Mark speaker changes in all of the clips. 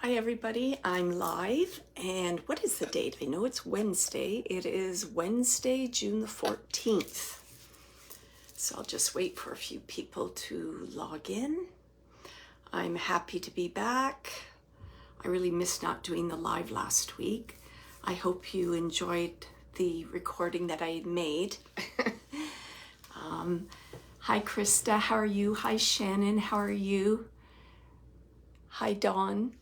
Speaker 1: Hi everybody, I'm live, and what is the date? I know it's Wednesday. It is Wednesday, June the 14th. So I'll just wait for a few people to log in. I'm happy to be back. I really missed not doing the live last week. I hope you enjoyed the recording that I made. Hi Krista, how are you? Hi Shannon, how are you? Hi Dawn.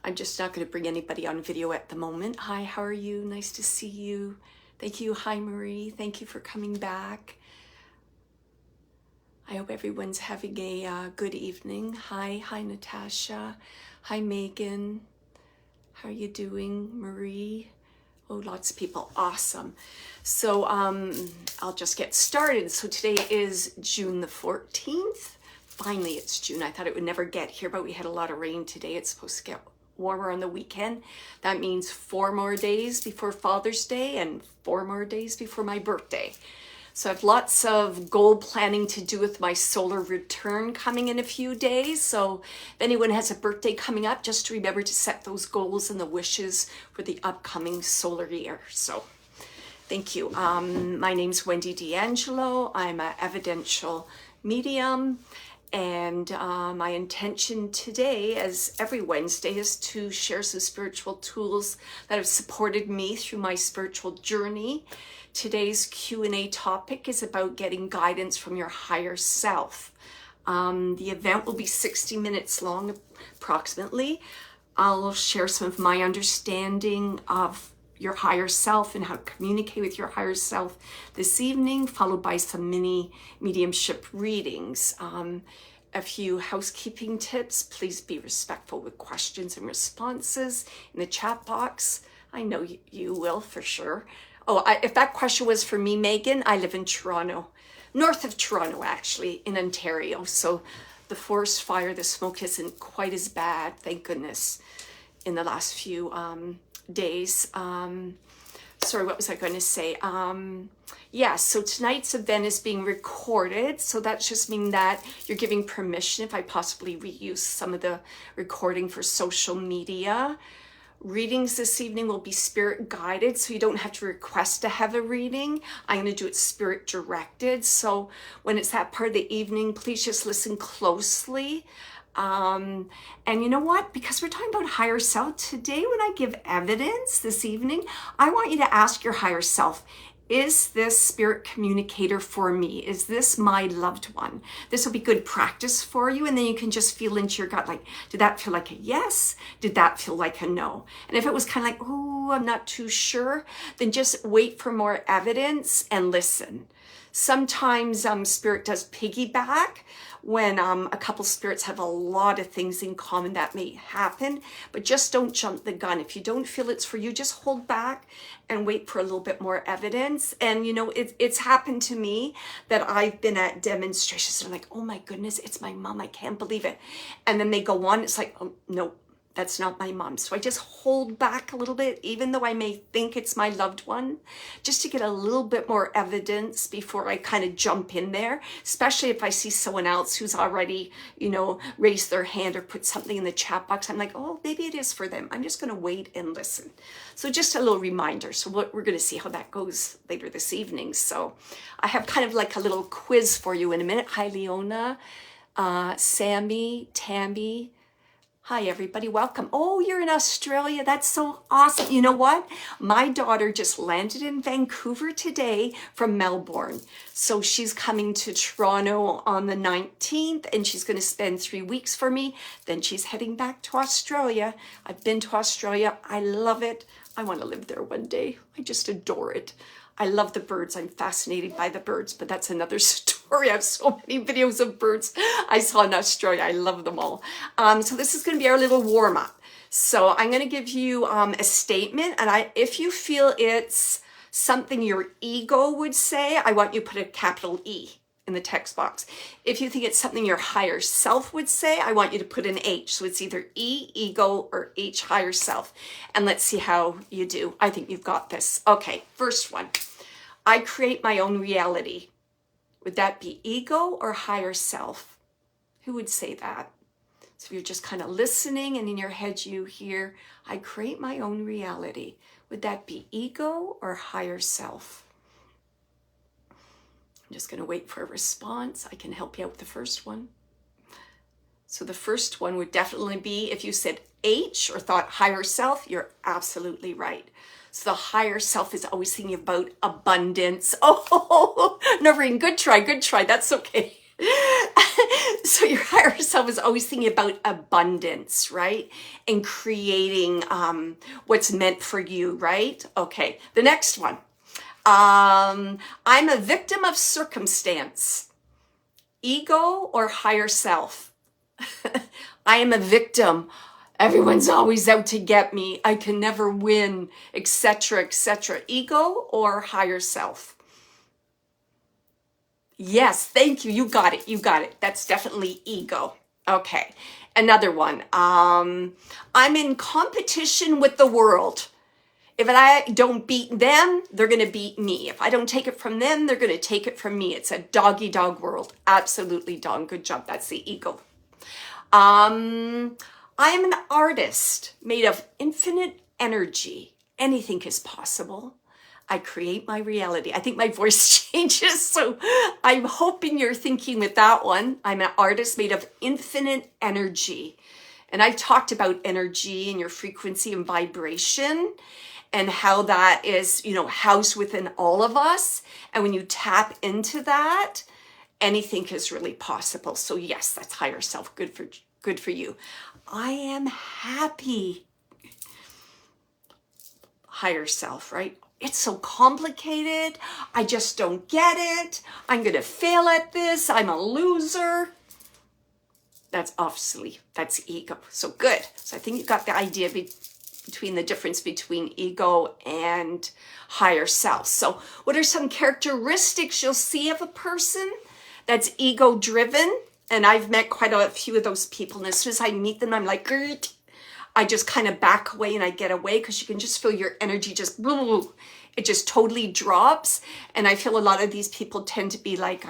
Speaker 1: I'm just not going to bring anybody on video at the moment. Hi, how are you? Nice to see you. Thank you. Hi, Marie. Thank you for coming back. I hope everyone's having a good evening. Hi, Natasha. Hi, Megan. How are you doing, Marie? Oh, lots of people. Awesome. So I'll just get started. So today is June the 14th. Finally, it's June. I thought it would never get here, but we had a lot of rain today. It's supposed to get warmer on the weekend. That means 4 more days before Father's Day and 4 more days before my birthday. So I have lots of goal planning to do with my solar return coming in a few days. So if anyone has a birthday coming up, just remember to set those goals and the wishes for the upcoming solar year. So thank you. My name's Wendy D'Angelo. I'm an evidential medium. And my intention today, as every Wednesday, is to share some spiritual tools that have supported me through my spiritual journey. Today's Q&A topic is about getting guidance from your higher self. The event will be 60 minutes long, approximately. I'll share some of my understanding of your higher self and how to communicate with your higher self this evening, followed by some mini mediumship readings. A few housekeeping tips. Please be respectful with questions and responses in the chat box. I know you will for sure. Oh, if that question was for me, Megan, I live in Toronto, north of Toronto, actually, in Ontario. So the forest fire, the smoke isn't quite as bad, thank goodness, in the last few days. Sorry, what was I going to say? Yeah, so tonight's event is being recorded. So that just means that you're giving permission if I possibly reuse some of the recording for social media. Readings this evening will be spirit guided, so you don't have to request to have a reading. I'm going to do it spirit directed. So when it's that part of the evening, please just listen closely. And you know what? Because we're talking about higher self today, when I give evidence this evening, I want you to ask your higher self, is this spirit communicator for me? Is this my loved one? This will be good practice for you. And then you can just feel into your gut, like, did that feel like a yes? Did that feel like a no? And if it was kind of like, oh, I'm not too sure, then just wait for more evidence and listen. Sometimes spirit does piggyback when a couple spirits have a lot of things in common. That may happen, but just don't jump the gun. If you don't feel it's for you, just hold back and wait for a little bit more evidence. And you know, it's happened to me that I've been at demonstrations and I'm like, oh my goodness, it's my mom, I can't believe it. And then they go on, it's like, oh no, that's not my mom. So I just hold back a little bit, even though I may think it's my loved one, just to get a little bit more evidence before I kind of jump in there, especially if I see someone else who's already, you know, raised their hand or put something in the chat box. I'm like, oh, maybe it is for them. I'm just going to wait and listen. So just a little reminder. So we're going to see how that goes later this evening. So I have kind of like a little quiz for you in a minute. Hi, Leona, Sammy, Tammy. Hi, everybody. Welcome. Oh, you're in Australia. That's so awesome. You know what? My daughter just landed in Vancouver today from Melbourne. So she's coming to Toronto on the 19th and she's going to spend 3 weeks for me. Then she's heading back to Australia. I've been to Australia. I love it. I want to live there one day. I just adore it. I love the birds. I'm fascinated by the birds, but that's another story. I have so many videos of birds I saw in Australia. I love them all. So this is going to be our little warm up. So I'm going to give you a statement, and if you feel it's something your ego would say, I want you to put a capital E in the text box. If you think it's something your higher self would say, I want you to put an H. So it's either E, ego, or H, higher self. And let's see how you do. I think you've got this. Okay, first one. I create my own reality. Would that be ego or higher self? Who would say that? So if you're just kind of listening and in your head you hear, I create my own reality, would that be ego or higher self? I'm just going to wait for a response. I can help you out with the first one. So the first one would definitely be, if you said H or thought higher self, you're absolutely right. So the higher self is always thinking about abundance. Oh, Noreen, good try, that's okay. So your higher self is always thinking about abundance, right? And creating what's meant for you, right? Okay, the next one. I'm a victim of circumstance. Ego or higher self? I am a victim. Everyone's always out to get me. I can never win, etc., etc. Ego or higher self? Yes, thank you. You got it. You got it. That's definitely ego. Okay. Another one. I'm in competition with the world. If I don't beat them, they're going to beat me. If I don't take it from them, they're going to take it from me. It's a dog-eat-dog world. Absolutely, Dawn. Good job. That's the ego. I am an artist made of infinite energy. Anything is possible. I create my reality. I think my voice changes, so I'm hoping you're thinking with that one. I'm an artist made of infinite energy. And I've talked about energy and your frequency and vibration and how that is, housed within all of us. And when you tap into that, anything is really possible. So yes, that's higher self. Good for you. I am happy. Higher self, right? It's so complicated. I just don't get it. I'm going to fail at this. I'm a loser. That's ego. So good. So I think you got the idea between the difference between ego and higher self. So what are some characteristics you'll see of a person that's ego driven? And I've met quite a few of those people. And as soon as I meet them, I'm like, I just kind of back away and I get away because you can just feel your energy it just totally drops. And I feel a lot of these people tend to be like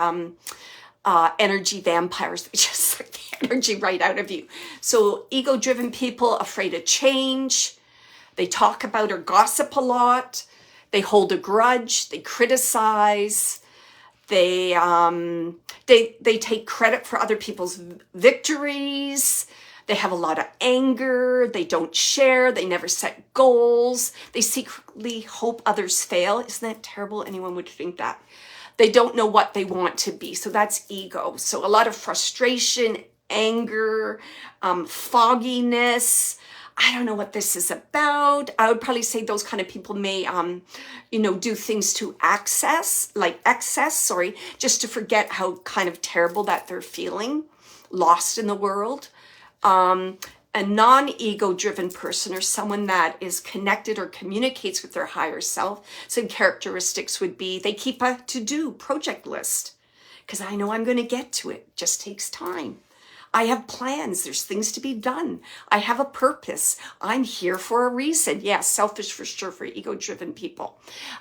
Speaker 1: energy vampires. They just suck the energy right out of you. So ego-driven people, afraid of change. They talk about or gossip a lot. They hold a grudge. They criticize. They take credit for other people's victories. They have a lot of anger. They don't share. They never set goals. They secretly hope others fail. Isn't that terrible? Anyone would think that. They don't know what they want to be. So that's ego. So a lot of frustration, anger, fogginess. I don't know what this is about. I would probably say those kind of people may, do things to excess, just to forget how kind of terrible that they're feeling, lost in the world. A non-ego driven person or someone that is connected or communicates with their higher self, some characteristics would be they keep a to-do project list because I know I'm going to get to it. Just takes time. I have plans. There's things to be done. I have a purpose. I'm here for a reason. Yeah, selfish for sure for ego-driven people.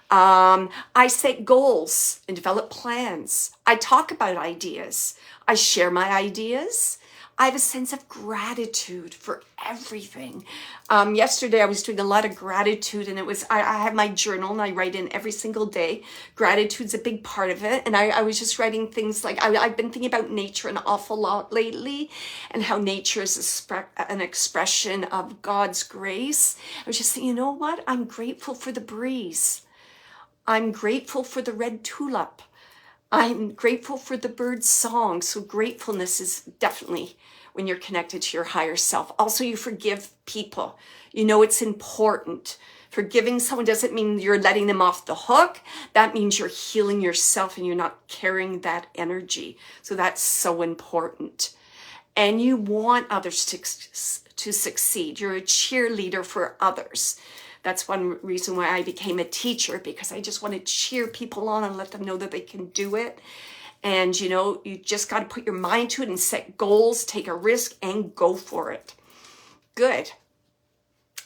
Speaker 1: I set goals and develop plans. I talk about ideas. I share my ideas. I have a sense of gratitude for everything. Yesterday I was doing a lot of gratitude, and I have my journal and I write in every single day. Gratitude's a big part of it. And I was just writing things like, I've been thinking about nature an awful lot lately and how nature is an expression of God's grace. I was just saying, you know what? I'm grateful for the breeze. I'm grateful for the red tulip. I'm grateful for the bird's song. So gratefulness is definitely when you're connected to your higher self. Also, you forgive people. It's important. Forgiving someone doesn't mean you're letting them off the hook. That means you're healing yourself and you're not carrying that energy. So that's so important. And you want others to succeed. You're a cheerleader for others. That's one reason why I became a teacher, because I just want to cheer people on and let them know that they can do it. And, you just got to put your mind to it and set goals, take a risk, and go for it. Good.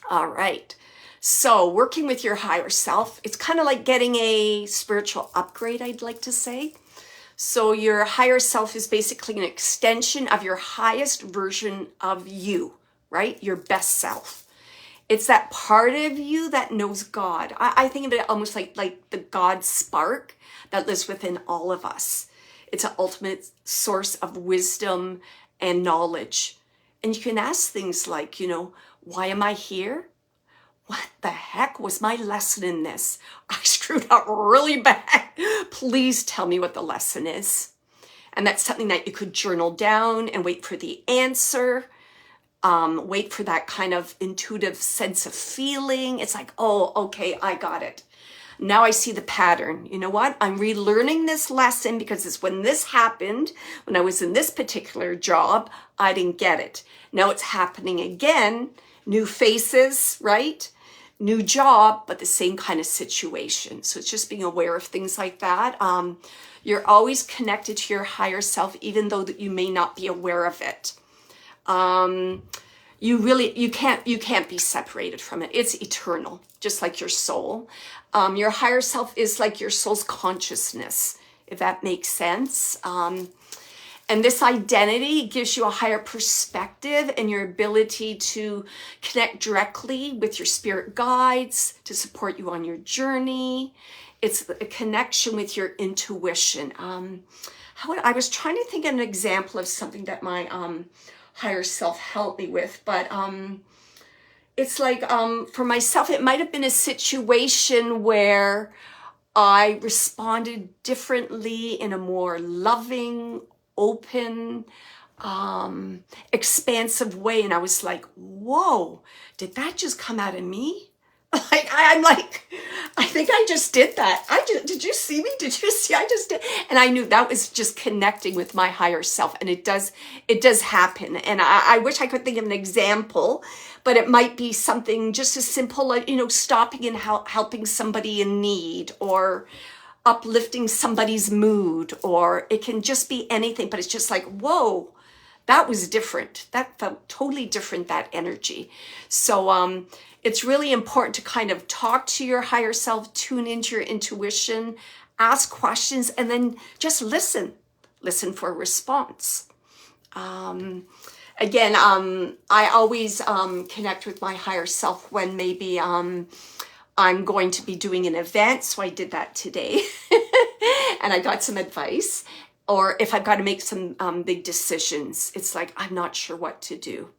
Speaker 1: All right. So working with your higher self, it's kind of like getting a spiritual upgrade, I'd like to say. So your higher self is basically an extension of your highest version of you, right? Your best self. It's that part of you that knows God. I think of it almost like the God spark that lives within all of us. It's an ultimate source of wisdom and knowledge. And you can ask things like, you know, why am I here? What the heck was my lesson in this? I screwed up really bad. Please tell me what the lesson is. And that's something that you could journal down and wait for the answer. Wait for that kind of intuitive sense of feeling. It's like, oh, okay, I got it. Now I see the pattern. You know what? I'm relearning this lesson because it's when this happened, when I was in this particular job, I didn't get it. Now it's happening again. New faces, right? New job, but the same kind of situation. So it's just being aware of things like that. You're always connected to your higher self, even though that you may not be aware of it. You can't be separated from it. It's eternal, just like your soul. Your higher self is like your soul's consciousness, if that makes sense. And this identity gives you a higher perspective and your ability to connect directly with your spirit guides to support you on your journey. It's a connection with your intuition. I was trying to think of an example of something that my higher self helped me with, but it's like for myself, it might have been a situation where I responded differently in a more loving, open, expansive way, and I was like, whoa, did that just come out of me? I'm like, I think I just did that. Did you see me? Did you see? I just did. And I knew that was just connecting with my higher self. And it does happen. And I wish I could think of an example, but it might be something just as simple like, you know, stopping and helping somebody in need, or uplifting somebody's mood, or it can just be anything, but it's just like, whoa, that was different. That felt totally different, that energy. So, it's really important to kind of talk to your higher self, tune into your intuition, ask questions, and then just listen for a response. Again, I always connect with my higher self when maybe I'm going to be doing an event. So I did that today and I got some advice. Or if I've got to make some big decisions, it's like, I'm not sure what to do.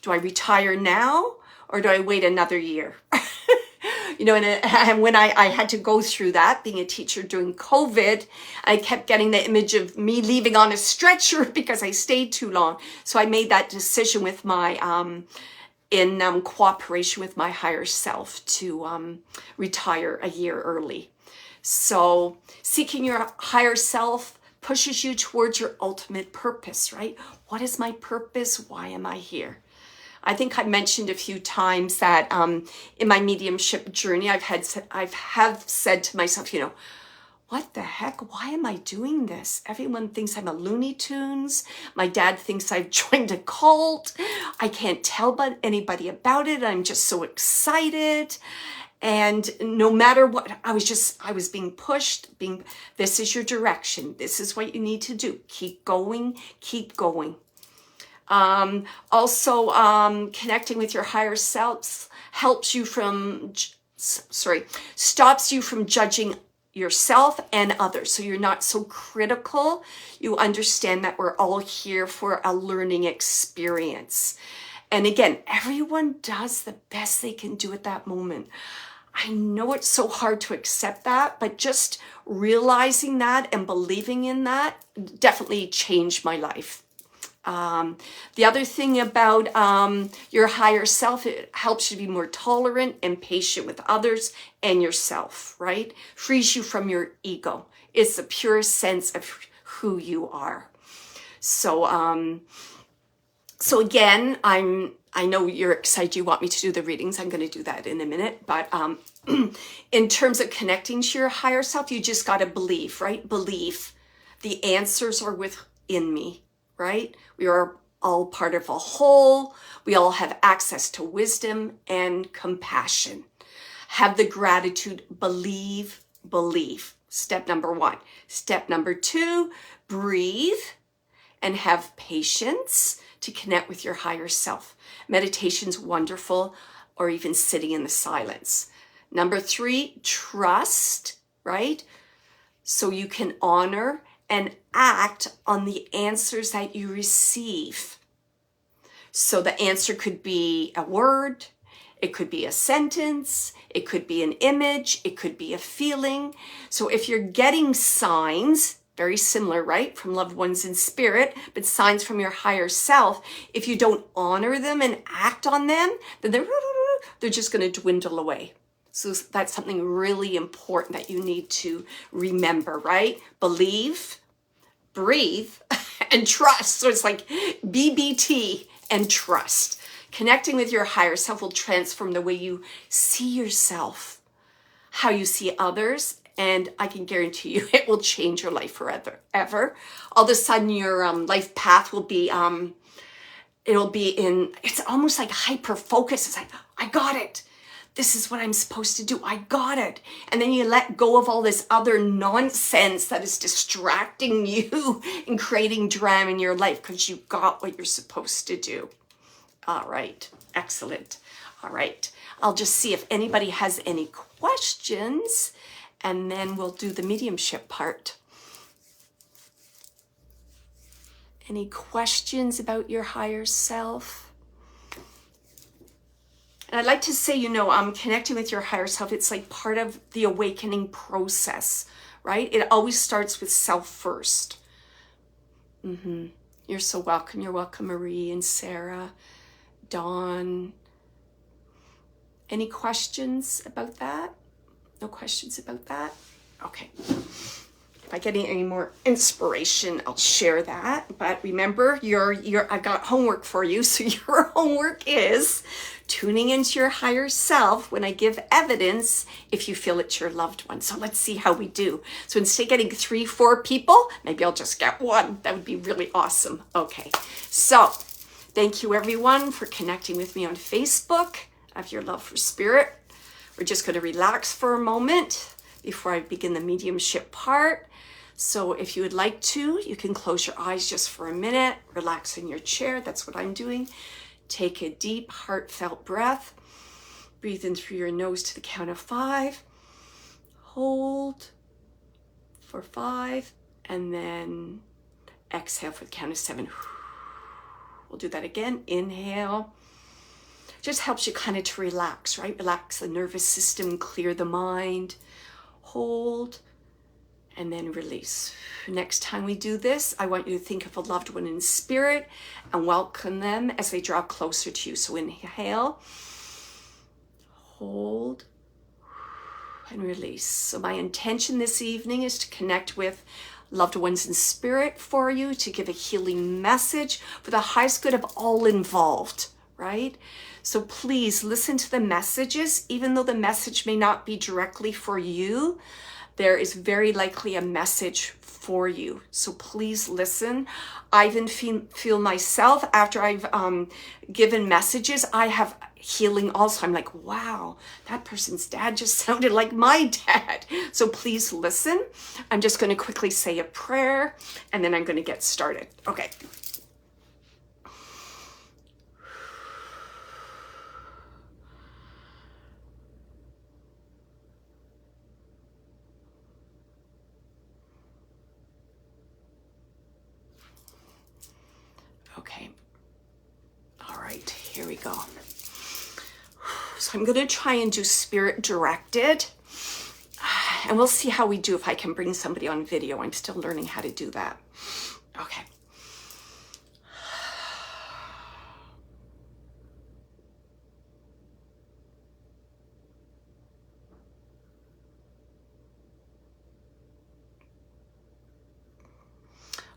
Speaker 1: Do I retire now? Or do I wait another year? You know, and when I had to go through that, being a teacher during COVID, I kept getting the image of me leaving on a stretcher because I stayed too long. So I made that decision with my, in cooperation with my higher self to retire a year early. So seeking your higher self pushes you towards your ultimate purpose, right? What is my purpose? Why am I here? I think I mentioned a few times that in my mediumship journey, I have said to myself, you know, what the heck? Why am I doing this? Everyone thinks I'm a Looney Tunes. My dad thinks I've joined a cult. I can't tell anybody about it. I'm just so excited. And no matter what, I was being pushed, this is your direction. This is what you need to do. Keep going, keep going. Also, connecting with your higher self helps you stops you from judging yourself and others. So you're not so critical. You understand that we're all here for a learning experience. And again, everyone does the best they can do at that moment. I know it's so hard to accept that, but just realizing that and believing in that definitely changed my life. The other thing about your higher self, it helps you to be more tolerant and patient with others and yourself, right? Frees you from your ego. It's the purest sense of who you are. So, so again, I know you're excited. You want me to do the readings. I'm going to do that in a minute. But in terms of connecting to your higher self, you just got to believe, right? Believe. The answers are within me, right? We are all part of a whole. We all have access to wisdom and compassion. Have the gratitude, believe. Step number 1. Step number 2, breathe and have patience to connect with your higher self. Meditation's wonderful, or even sitting in the silence. Number 3, trust, right? So you can honor and act on the answers that you receive. So the answer could be a word, it could be a sentence, it could be an image, it could be a feeling. So if you're getting signs, very similar, right, from loved ones in spirit, but signs from your higher self, if you don't honor them and act on them, then they're just going to dwindle away. So that's something really important that you need to remember, right? Believe, breathe, and trust. So it's like BBT and trust. Connecting with your higher self will transform the way you see yourself, how you see others, and I can guarantee you it will change your life forever, ever. All of a sudden your life path will be, it's almost like hyper focus. It's like, I got it. This is what I'm supposed to do. I got it. And then you let go of all this other nonsense that is distracting you and creating drama in your life because you got what you're supposed to do. All right. Excellent. All right. I'll just see if anybody has any questions, and then we'll do the mediumship part. Any questions about your higher self? And I'd like to say, connecting with your higher self, it's like part of the awakening process, right? It always starts with self first. You're so welcome. You're welcome, Marie and Sarah, Dawn. Any questions about that? No questions about that? Okay. If I get any more inspiration, I'll share that. But remember, I got homework for you. So your homework is tuning into your higher self when I give evidence if you feel it's your loved one. So let's see how we do. So instead of getting 3, 4 people, maybe I'll just get 1. That would be really awesome. Okay. So thank you everyone for connecting with me on Facebook. I have your love for spirit. We're just going to relax for a moment before I begin the mediumship part. So if you would like to, you can close your eyes just for a minute, relax in your chair. That's what I'm doing. Take a deep, heartfelt breath. Breathe in through your nose to the count of 5. Hold for 5, and then exhale for the count of 7. We'll do that again. Inhale. Just helps you kind of to relax, right? Relax the nervous system, clear the mind. Hold, and then release. Next time we do this, I want you to think of a loved one in spirit and welcome them as they draw closer to you. So inhale, hold, and release. So my intention this evening is to connect with loved ones in spirit for you, to give a healing message for the highest good of all involved, right? So please listen to the messages. Even though the message may not be directly for you, there is very likely a message for you. So please listen. I even feel myself, after I've given messages, I have healing also. I'm like, wow, that person's dad just sounded like my dad. So please listen. I'm just going to quickly say a prayer, and then I'm going to get started. Okay. Okay. All right, here we go. So I'm going to try and do spirit directed, and we'll see how we do if I can bring somebody on video. I'm still learning how to do that. Okay.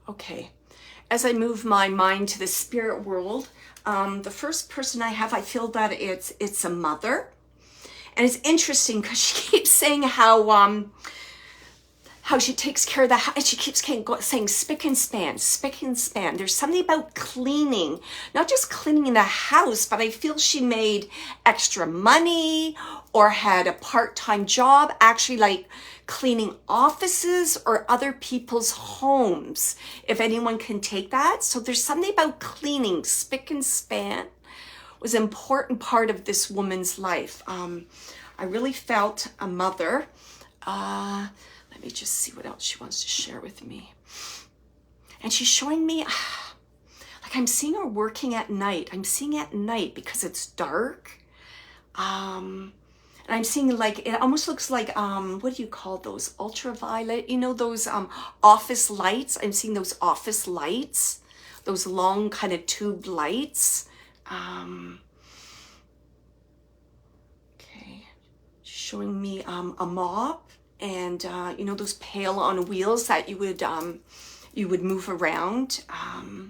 Speaker 1: Okay. As I move my mind to the spirit world, the first person I have, I feel that it's a mother. And it's interesting because she keeps saying how how she takes care of the house. She keeps saying spick and span, spick and span. There's something about cleaning, not just cleaning the house, but I feel she made extra money or had a part-time job, actually like cleaning offices or other people's homes, if anyone can take that. So there's something about cleaning, spick and span was an important part of this woman's life. I really felt a mother. Let me just see what else she wants to share with me. And she's showing me, like I'm seeing her working at night. I'm seeing at night because it's dark. And I'm seeing like, it almost looks like, what do you call those? Ultraviolet, you know, those office lights. I'm seeing those office lights, those long kind of tube lights. Okay, she's showing me a mop. And you know, those pail on wheels that you would move around. Yeah,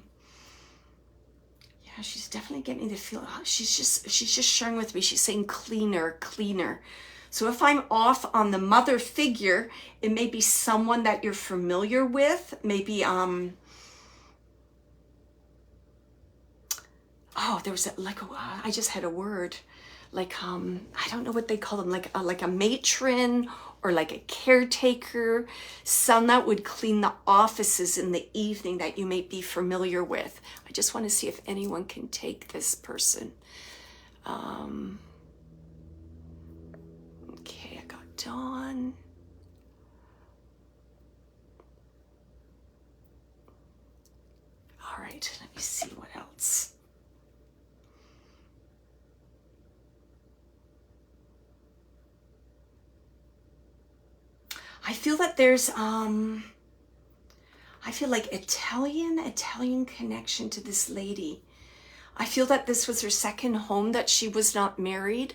Speaker 1: she's definitely getting me the feel. She's just sharing with me. She's saying cleaner, cleaner. So if I'm off on the mother figure, it may be someone that you're familiar with. Maybe oh, there was like I just had a word. Like I don't know what they call them. Like a matron, or like a caretaker, some that would clean the offices in the evening that you may be familiar with. I just want to see if anyone can take this person. Okay, I got Dawn. All right, let me see what else. I feel that there's, I feel like Italian connection to this lady. I feel that this was her second home, that she was not married.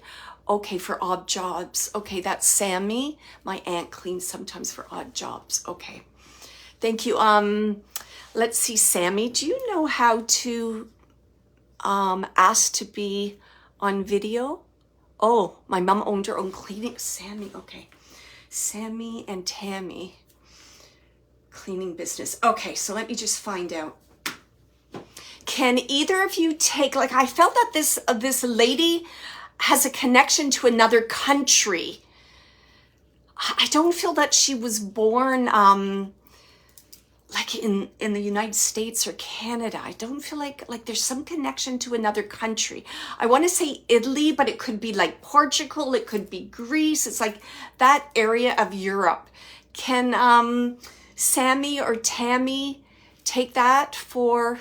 Speaker 1: Okay, for odd jobs. Okay, that's Sammy. My aunt cleans sometimes for odd jobs. Okay, thank you. Let's see, Sammy, do you know how to ask to be on video? Oh, my mom owned her own cleaning. Sammy, okay. Sammy and Tammy cleaning business. Okay, so let me just find out. Can either of you take, like I felt that this lady has a connection to another country. I don't feel that she was born like in the United States or Canada. I don't feel like there's some connection to another country. I want to say Italy, but it could be like Portugal, it could be Greece. It's like that area of Europe. Can Sammy or Tammy take that for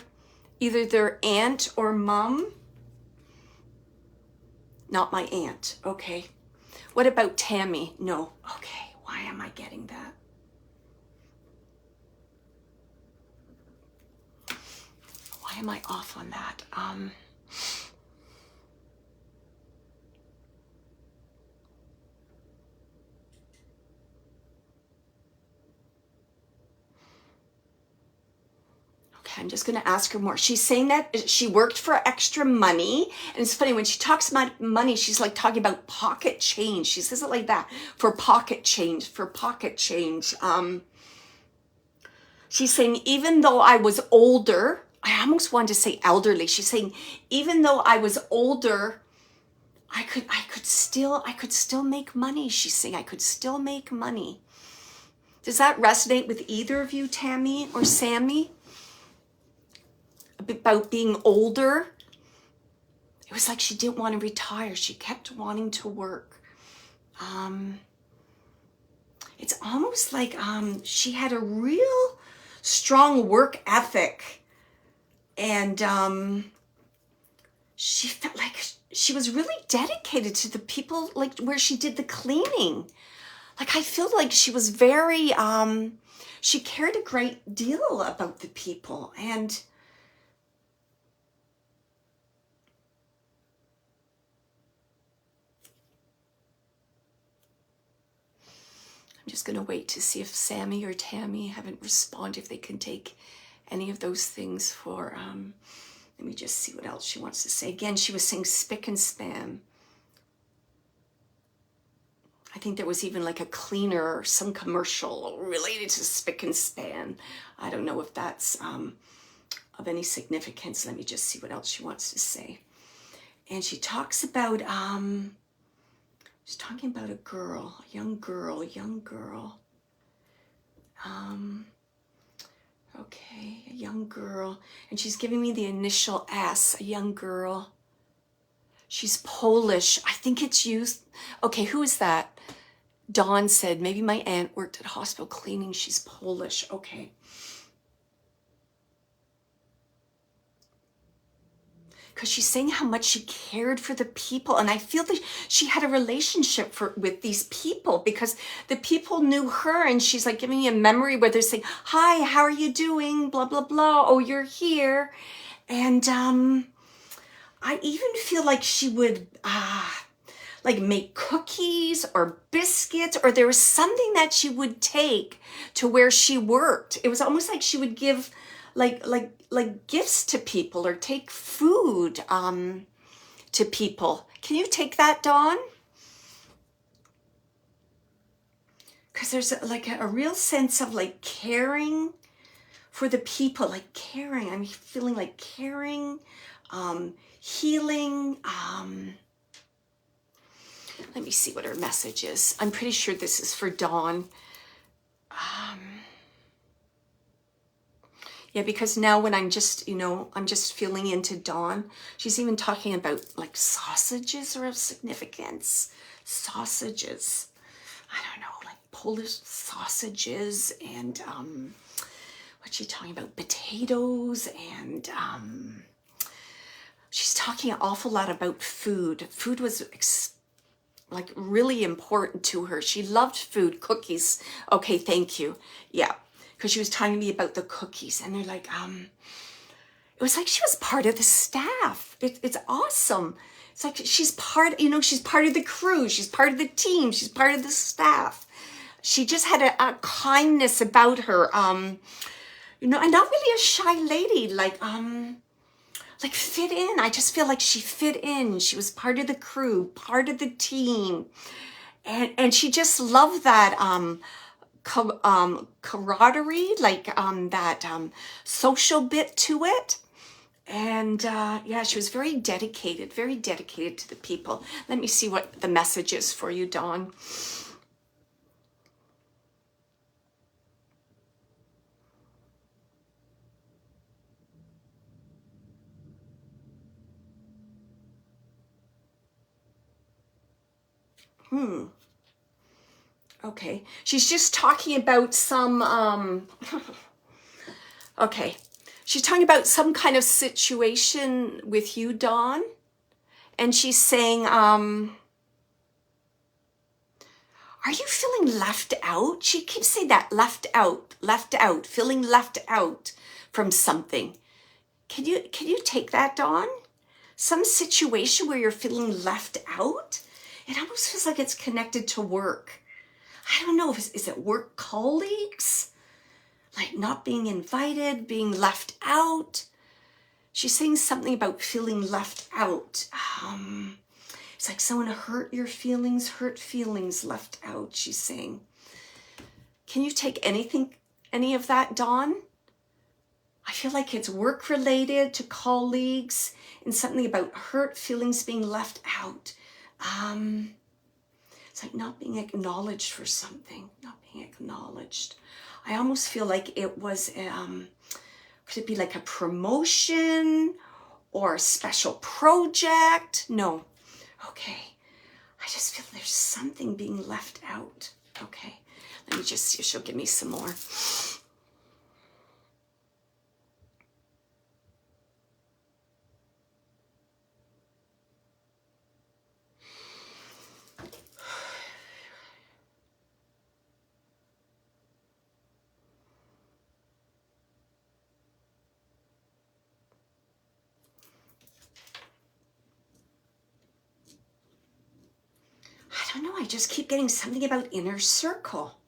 Speaker 1: either their aunt or mom? Not my aunt. Okay. What about Tammy? No. Okay. Why am I getting that? Why am I off on that? Okay, I'm just going to ask her more. She's saying that she worked for extra money. And it's funny, when she talks about money, she's like talking about pocket change. She says it like that, for pocket change, for pocket change. She's saying, even though I was older, I almost wanted to say elderly. She's saying, even though I was older, I could still make money. She's saying I could still make money. Does that resonate with either of you, Tammy or Sammy? About being older? It was like she didn't want to retire. She kept wanting to work. It's almost like she had a real strong work ethic, and she felt like she was really dedicated to the people, like where she did the cleaning. Like I feel like she was very she cared a great deal about the people. And I'm just going to wait to see if Sammy or Tammy haven't responded, if they can take any of those things for, let me just see what else she wants to say. Again, she was saying spick and span. I think there was even like a cleaner or some commercial related to spick and span. I don't know if that's of any significance. Let me just see what else she wants to say. And she talks about, she's talking about a girl, a young girl. Okay, a young girl. And she's giving me the initial S, a young girl. She's Polish. I think it's used. Okay, who is that? Dawn said, maybe my aunt worked at a hospital cleaning. She's Polish. Okay. Because she's saying how much she cared for the people. And I feel that she had a relationship with these people because the people knew her, and she's like giving me a memory where they're saying, hi, how are you doing? Blah, blah, blah. Oh, you're here. And I even feel like she would like make cookies or biscuits, or there was something that she would take to where she worked. It was almost like she would give like gifts to people or take food to people. Can you take that, Dawn? Because there's like a real sense of like caring for the people, like caring. I'm feeling like caring, healing. Let me see what her message is. I'm pretty sure this is for Dawn. Yeah, because now when I'm just, I'm just feeling into Dawn, she's even talking about like sausages are of significance. Sausages. I don't know, like Polish sausages and what's she talking about? Potatoes and she's talking an awful lot about food. Food was like really important to her. She loved food, cookies. Okay, thank you. Yeah. Because she was telling me about the cookies, and they're like, it was like she was part of the staff. It's awesome. It's like she's part, she's part of the crew. She's part of the team. She's part of the staff. She just had a kindness about her, and not really a shy lady, like fit in. I just feel like she fit in. She was part of the crew, part of the team, and she just loved that, camaraderie, like that social bit to it. And yeah, she was very dedicated to the people. Let me see what the message is for you, Dawn. Okay, she's just talking about some, okay, she's talking about some kind of situation with you, Dawn, and she's saying, are you feeling left out? She keeps saying that, left out, feeling left out from something. Can you take that, Dawn? Some situation where you're feeling left out? It almost feels like it's connected to work. I don't know, is it work colleagues? Like not being invited, being left out? She's saying something about feeling left out. It's like someone hurt your feelings, left out, she's saying. Can you take any of that, Dawn? I feel like it's work related to colleagues and something about hurt feelings being left out. It's like not being acknowledged for something, not being acknowledged. I almost feel like it was, could it be like a promotion or a special project? No. Okay. I just feel there's something being left out. Okay. Let me just see if she'll give me some more. I don't know, I just keep getting something about inner circle.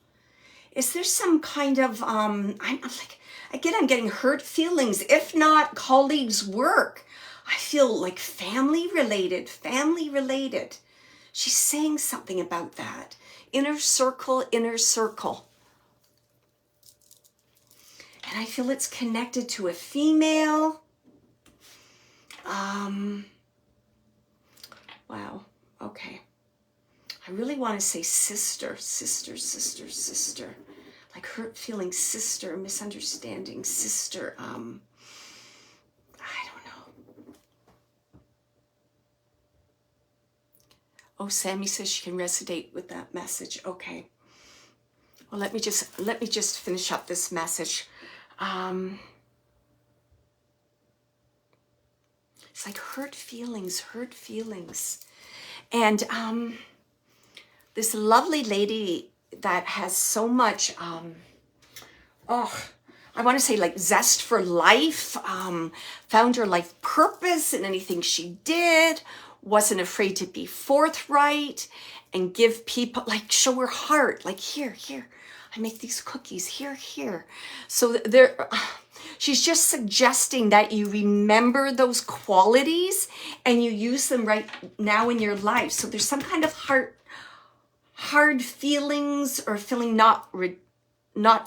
Speaker 1: Is there some kind of, I'm like, again, I'm getting hurt feelings, if not colleagues' work. I feel like family related. She's saying something about that. Inner circle, inner circle. And I feel it's connected to a female. Wow, okay. I really want to say sister, sister, sister, sister. Like hurt feelings, sister, misunderstanding, sister. I don't know. Oh, Sammy says she can resonate with that message. Okay. Well, let me just finish up this message. It's like hurt feelings. And this lovely lady that has so much, I want to say like zest for life, found her life purpose in anything she did, wasn't afraid to be forthright and give people, like show her heart, like here, I make these cookies, here. So there, she's just suggesting that you remember those qualities and you use them right now in your life. So there's some kind of hard feelings or feeling not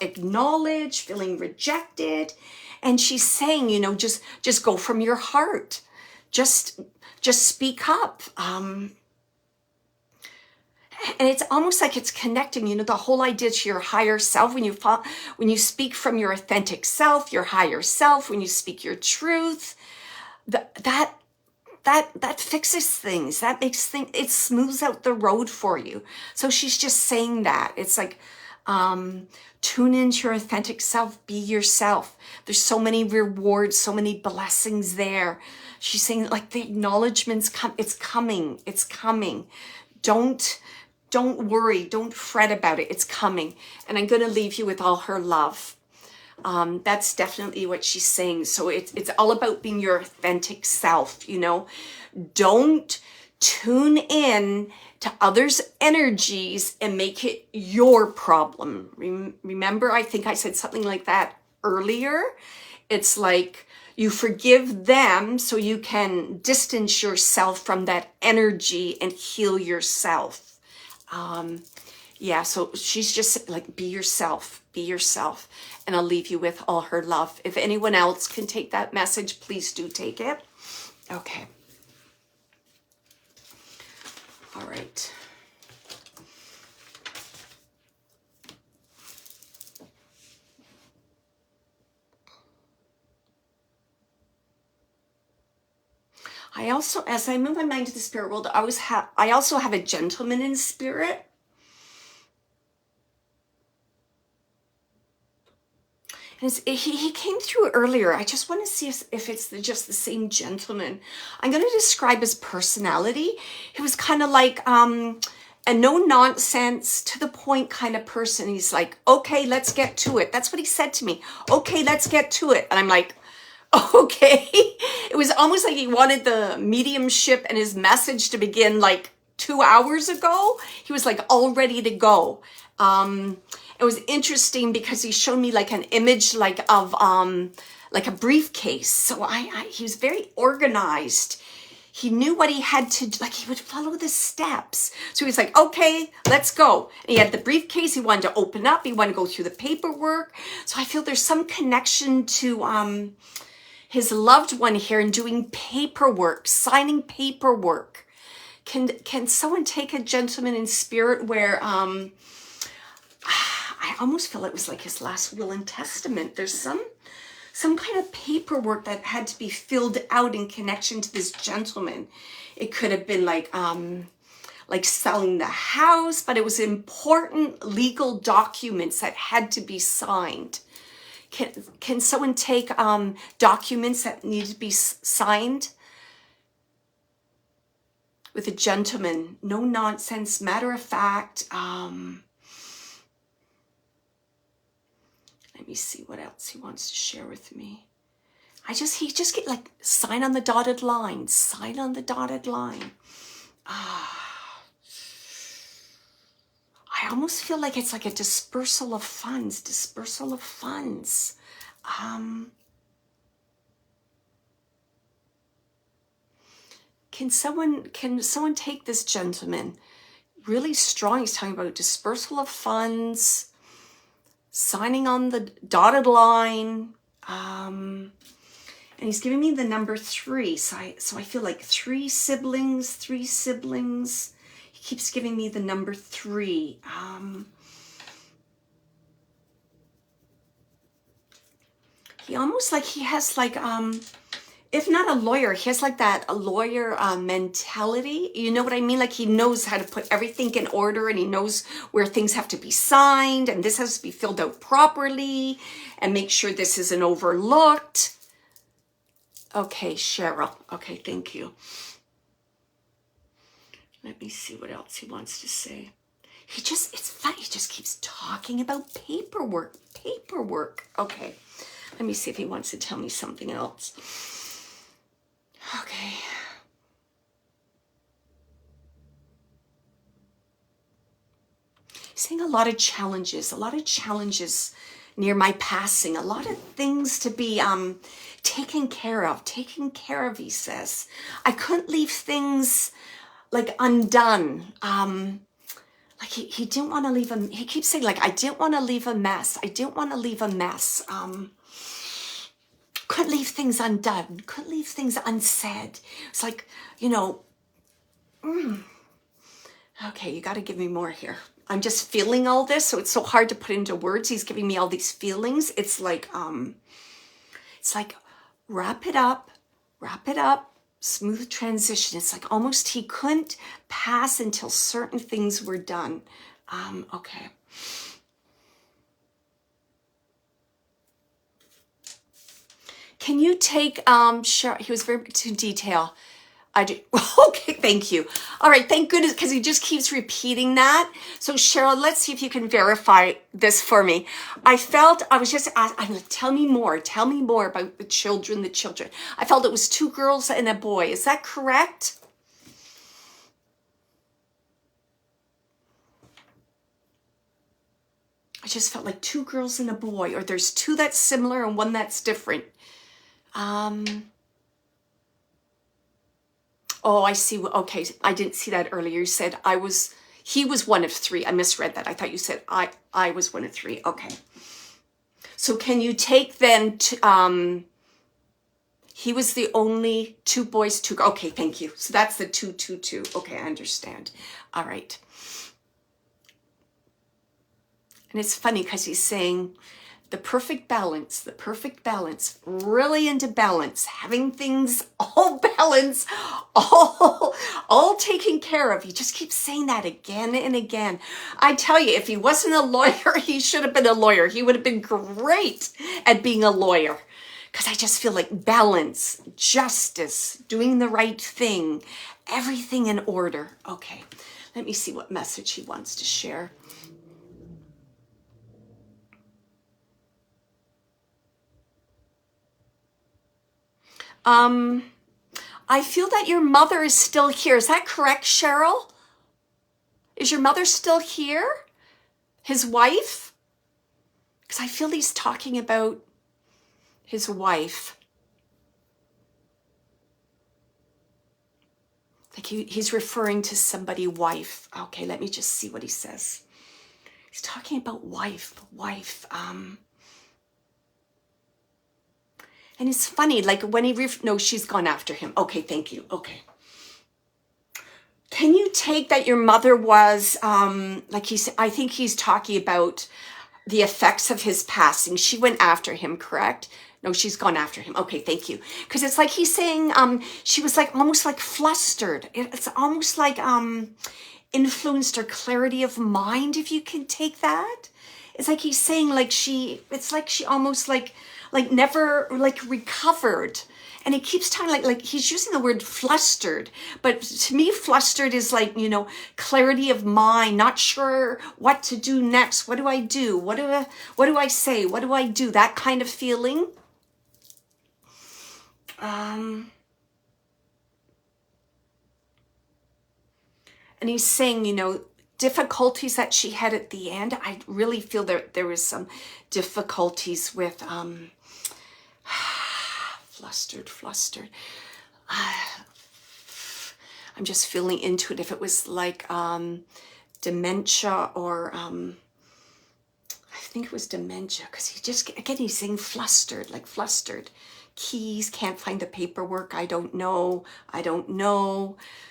Speaker 1: acknowledged, feeling rejected. And she's saying, you know, just go from your heart. Just speak up. And it's almost like it's connecting, you know, the whole idea to your higher self. When you speak from your authentic self, your higher self, when you speak your truth, that fixes things. That makes things, it smooths out the road for you. So she's just saying that. It's like, tune into your authentic self, be yourself. There's so many rewards, so many blessings there. She's saying like the acknowledgements it's coming. Don't worry, don't fret about it. It's coming. And I'm going to leave you with all her love. That's definitely what she's saying. So it's all about being your authentic self, you know. Don't tune in to others' energies and make it your problem. Remember, I think I said something like that earlier. It's like you forgive them so you can distance yourself from that energy and heal yourself. Yeah, so she's just like, be yourself. And I'll leave you with all her love. If anyone else can take that message, please do take it. Okay. All right. I also, as I move my mind to the spirit world, I also have a gentleman in spirit. And he came through earlier. I just want to see if it's just the same gentleman. I'm going to describe his personality. He was kind of like a no-nonsense, to-the-point kind of person. He's like, okay, let's get to it. That's what he said to me. Okay, let's get to it. And I'm like, okay. It was almost like he wanted the mediumship and his message to begin like 2 hours ago. He was like all ready to go. It was interesting because he showed me like an image like of like a briefcase. So he was very organized. He knew what he had to do, like he would follow the steps. So he was like, okay, let's go. And he had the briefcase. He wanted to open up. He wanted to go through the paperwork. So I feel there's some connection to his loved one here and doing paperwork, signing paperwork. Can someone take a gentleman in spirit where I almost feel it was like his last will and testament. There's some kind of paperwork that had to be filled out in connection to this gentleman. It could have been like selling the house, but it was important legal documents that had to be signed. Can someone take documents that need to be signed? With a gentleman, no nonsense, matter of fact. Let me see what else he wants to share with me. He just get like, sign on the dotted line. Sign on the dotted line. I almost feel like it's like a dispersal of funds. Can someone take this gentleman? Really strong. He's talking about dispersal of funds, signing on the dotted line. And he's giving me the number 3. So I feel like 3 siblings. He keeps giving me the number 3. He almost like he has like, if not a lawyer, he has like that a lawyer mentality. You know what I mean? Like he knows how to put everything in order, and he knows where things have to be signed, and this has to be filled out properly, and make sure this isn't overlooked. Okay, Cheryl. Okay, thank you. Let me see what else he wants to say. It's funny, he just keeps talking about paperwork. Okay, let me see if he wants to tell me something else. Okay. He's saying a lot of challenges near my passing, a lot of things to be taken care of, he says. I couldn't leave things like undone. Like he didn't want to leave he keeps saying like, I didn't want to leave a mess. Couldn't leave things undone, couldn't leave things unsaid. It's like, okay, you got to give me more here. I'm just feeling all this, so it's so hard to put into words. He's giving me all these feelings. It's like wrap it up, smooth transition. It's like almost he couldn't pass until certain things were done. Okay. Can you take, sure, he was very to detail. I do. Okay, thank you. All right, thank goodness, because he just keeps repeating that. So Cheryl, let's see if you can verify this for me. I was just asked, I'm like, tell me more about the children. I felt it was 2 girls and a boy. Is that correct? I just felt like 2 girls and a boy, or there's 2 that's similar and 1 that's different. Oh, I see. Okay, I didn't see that earlier. You said he was 1 of 3. I misread that. I thought you said I was 1 of 3. Okay. So can you take then, he was the only 2 boys, 2 girls. Okay, thank you. So that's the 2, 2, 2. Okay, I understand. All right. And it's funny because he's saying the perfect balance, really into balance, having things all balanced, all taken care of. He just keeps saying that again and again. I tell you, if he wasn't a lawyer, he should have been a lawyer. He would have been great at being a lawyer. Because I just feel like balance, justice, doing the right thing, everything in order. Okay, let me see what message he wants to share. I feel that your mother is still here. Is that correct, Cheryl? Is your mother still here? His wife? Because I feel he's talking about his wife. Like he's referring to somebody, wife. Okay, let me just see what he says. He's talking about wife. And it's funny, like when no, she's gone after him. Okay, thank you. Okay. Can you take that your mother was, I think he's talking about the effects of his passing. She went after him, correct? No, she's gone after him. Okay, thank you. Because it's like he's saying she was like almost like flustered. It's almost like influenced her clarity of mind, if you can take that. It's like he's saying like she almost like never like recovered. And he keeps talking like he's using the word flustered. But to me, flustered is like, clarity of mind, not sure what to do next. What do I do? What do I say? What do I do? That kind of feeling. And he's saying, difficulties that she had at the end. I really feel there was some difficulties with flustered. I'm just feeling into it. If it was like dementia or I think it was dementia, because he just, again, he's saying flustered, like flustered. Keys, can't find the paperwork, I don't know.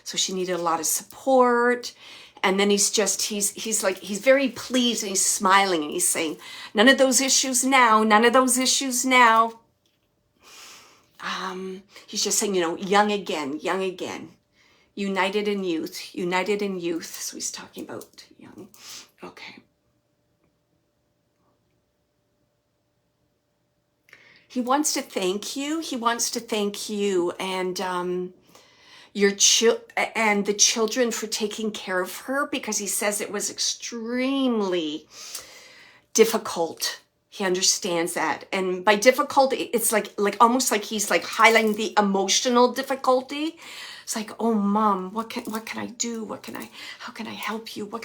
Speaker 1: So she needed a lot of support. And then he's like, he's very pleased and he's smiling and he's saying, none of those issues now, none of those issues now. He's just saying, you know, young again, united in youth. So he's talking about young. Okay. He wants to thank you. And and the children for taking care of her, because he says it was extremely difficult. He understands that. And by difficult, it's like almost like he's like highlighting the emotional difficulty. It's like, oh, Mom, what can I do? How can I help you? And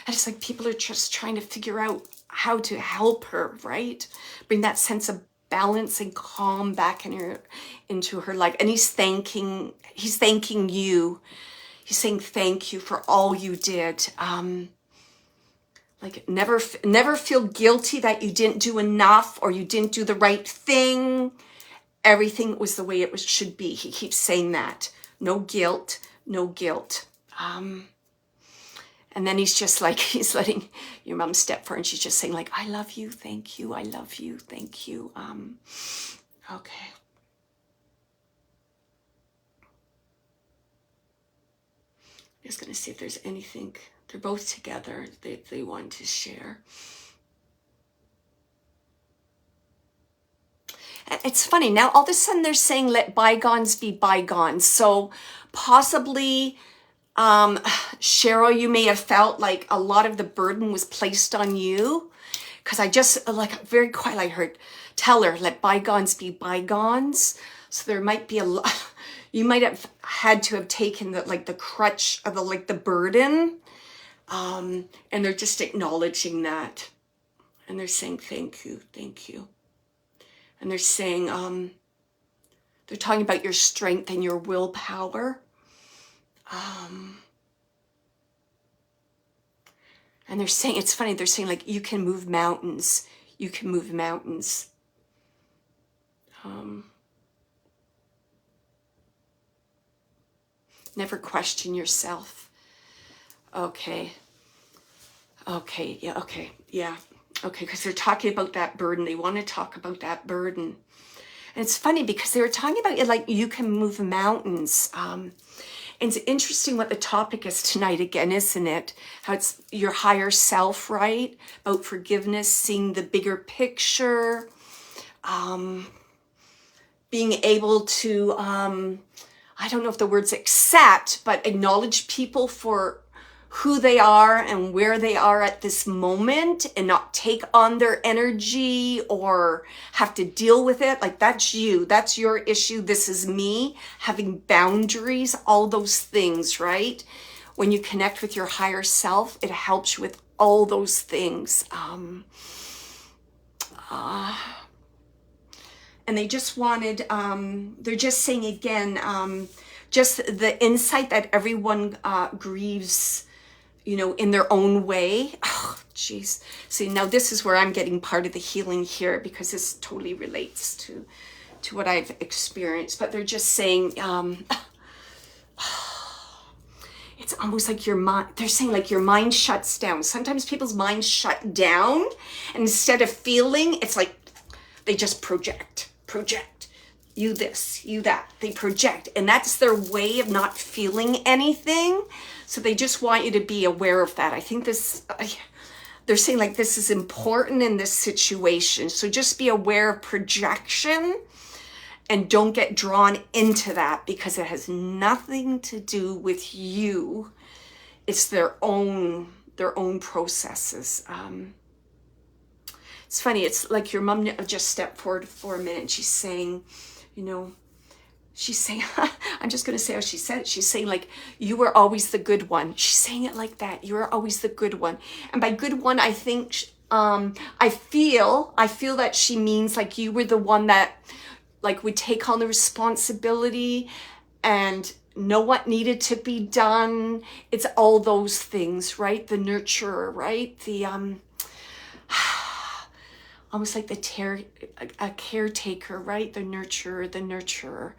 Speaker 1: it's like people are just trying to figure out how to help her, right? Bring that sense of balance and calm back into her life. And he's thanking you. He's saying thank you for all you did. Like never feel guilty that you didn't do enough or you didn't do the right thing. Everything was the way it should be. He keeps saying that. No guilt. And then he's just like, he's letting your mom step forward and she's just saying like, I love you, thank you, I love you, thank you. Okay. I'm just gonna see if there's anything, they're both together, they want to share. It's funny, now all of a sudden they're saying let bygones be bygones. So possibly, Cheryl, you may have felt like a lot of the burden was placed on you, because I just like very quietly I heard, tell her, let bygones be bygones. So there might be a lot, you might have had to have taken the crutch of the burden. And they're just acknowledging that. And they're saying, thank you. And they're saying, they're talking about your strength and your willpower. And they're saying, it's funny, they're saying like, you can move mountains. Never question yourself. Okay, because they're talking about that burden. They want to talk about that burden. And it's funny because they were talking about it like you can move mountains. And it's interesting what the topic is tonight again, isn't it? How it's your higher self, right? About forgiveness, seeing the bigger picture, being able to, I don't know if the word's accept, but acknowledge people for who they are and where they are at this moment and not take on their energy or have to deal with it. Like that's you, that's your issue. This is me. Having boundaries, all those things, right? When you connect with your higher self, it helps you with all those things. And they just wanted, they're just saying again, just the insight that everyone grieves, you know, in their own way. Oh, geez. See, now this is where I'm getting part of the healing here, because this totally relates to what I've experienced. But they're just saying, it's almost like your mind, they're saying like your mind shuts down. Sometimes people's minds shut down, and instead of feeling, it's like they just project. You this, you that. They project, and that's their way of not feeling anything. So they just want you to be aware of that. I think they're saying like this is important in this situation. So just be aware of projection and don't get drawn into that, because it has nothing to do with you. It's their own processes. It's funny. It's like your mom just stepped forward for a minute and she's saying, you know, she's saying, I'm just going to say how she said it. She's saying like, you were always the good one. She's saying it like that. You were always the good one. And by good one, I think, I feel that she means like you were the one that like would take on the responsibility and know what needed to be done. It's all those things, right? The nurturer, right? The almost like a caretaker, right? The nurturer.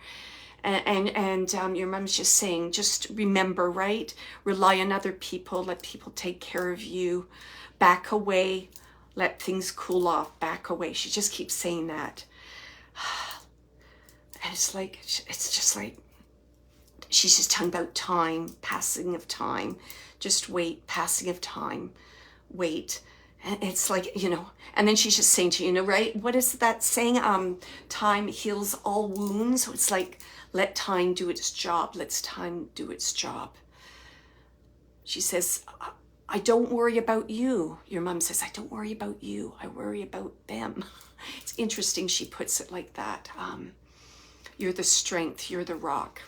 Speaker 1: And your mom's just saying, just remember, right? Rely on other people. Let people take care of you. Back away. Let things cool off. Back away. She just keeps saying that. And it's just like, she's just talking about time, passing of time. Just wait, passing of time. Wait. And it's like, you know, and then she's just saying to you, you know, right? What is that saying? Time heals all wounds. So it's like, let time do its job. Let time do its job. She says, I don't worry about you. Your mom says, I don't worry about you. I worry about them. It's interesting she puts it like that. You're the strength. You're the rock.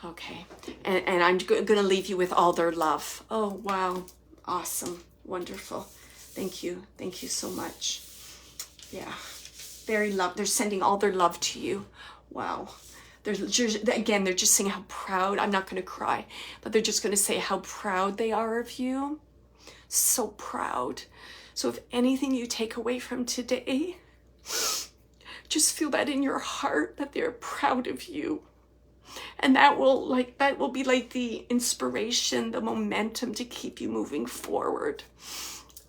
Speaker 1: Okay. And I'm going to leave you with all their love. Oh, wow. Awesome. Wonderful. Thank you. Thank you so much. Yeah. Very love. They're sending all their love to you. Wow. They're just saying how proud. I'm not going to cry, but they're just going to say how proud they are of you. So proud. So if anything you take away from today, just feel that in your heart, that they're proud of you. And that will be like the inspiration, the momentum to keep you moving forward.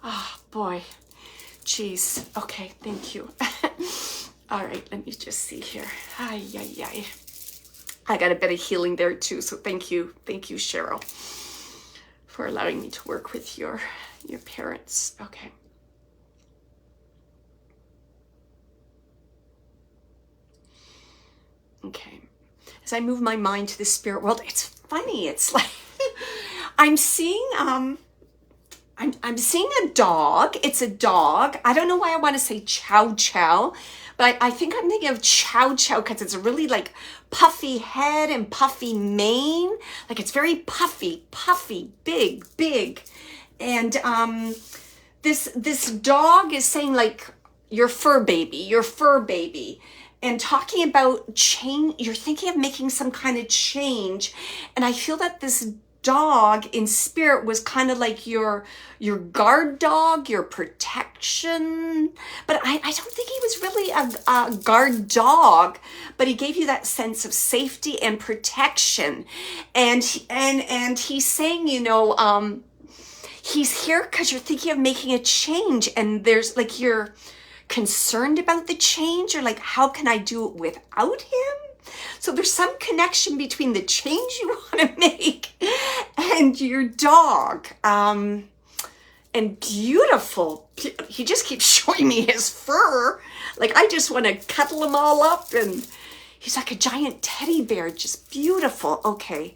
Speaker 1: Ah, boy. Jeez. Okay, thank you. All right, let me just see here. Ay. I got a bit of healing there too, so thank you. Thank you, Cheryl, for allowing me to work with your parents. Okay. Okay. As I move my mind to the spirit world, it's funny. It's like I'm seeing I'm seeing a dog. It's a dog. I don't know why I want to say chow chow, but I think I'm thinking of chow chow because it's a really like puffy head and puffy mane. Like it's very puffy, big. And this dog is saying like your fur baby. And talking about change, you're thinking of making some kind of change. And I feel that this dog in spirit was kind of like your guard dog, your protection. But I don't think he was really a guard dog, but he gave you that sense of safety and protection. And he's saying, you know, he's here because you're thinking of making a change. And there's like, you're concerned about the change, or like, how can I do it without him? So there's some connection between the change you want to make and your dog. And beautiful. He just keeps showing me his fur. Like I just want to cuddle him all up, and he's like a giant teddy bear, just beautiful. Okay.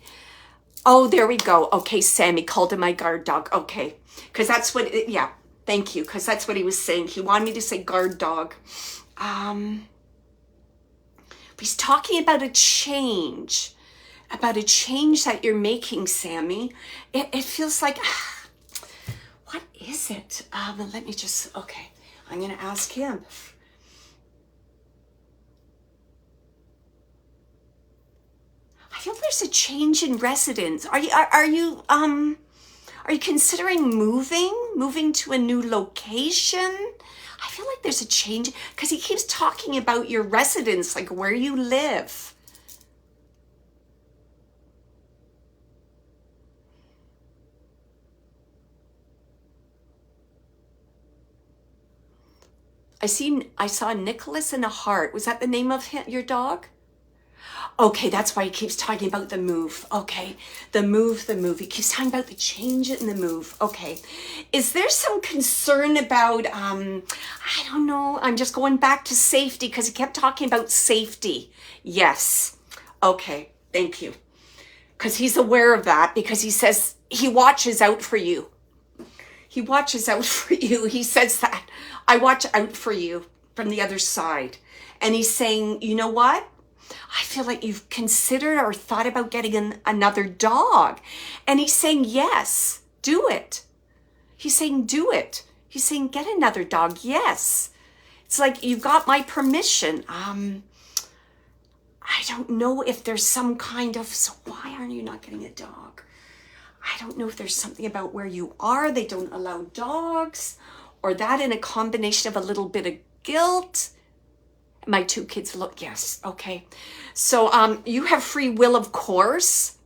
Speaker 1: Oh, there we go. Okay, Sammy called him my guard dog. Okay. Because that's what, yeah. Thank you, because that's what he was saying. He wanted me to say guard dog. He's talking about a change that you're making, Sammy. It feels like, what is it? Let me just, okay, I'm going to ask him. I feel there's a change in residence. Are you considering moving to a new location? I feel like there's a change because he keeps talking about your residence, like where you live. I saw Nicholas and a heart. Was that the name of your dog? Okay, that's why he keeps talking about the move. Okay, the move. He keeps talking about the change in the move. Okay, is there some concern about, I don't know, I'm just going back to safety because he kept talking about safety. Yes. Okay, thank you. Because he's aware of that, because he says he watches out for you. He watches out for you. He says that. I watch out for you from the other side. And he's saying, you know what? I feel like you've considered or thought about getting another dog. And he's saying, yes, do it. He's saying, do it. He's saying, get another dog. Yes. It's like, you've got my permission. I don't know if there's some kind of, so why are you not getting a dog? I don't know if there's something about where you are. They don't allow dogs, or that in a combination of a little bit of guilt. My two kids look, yes, okay. So you have free will, of course.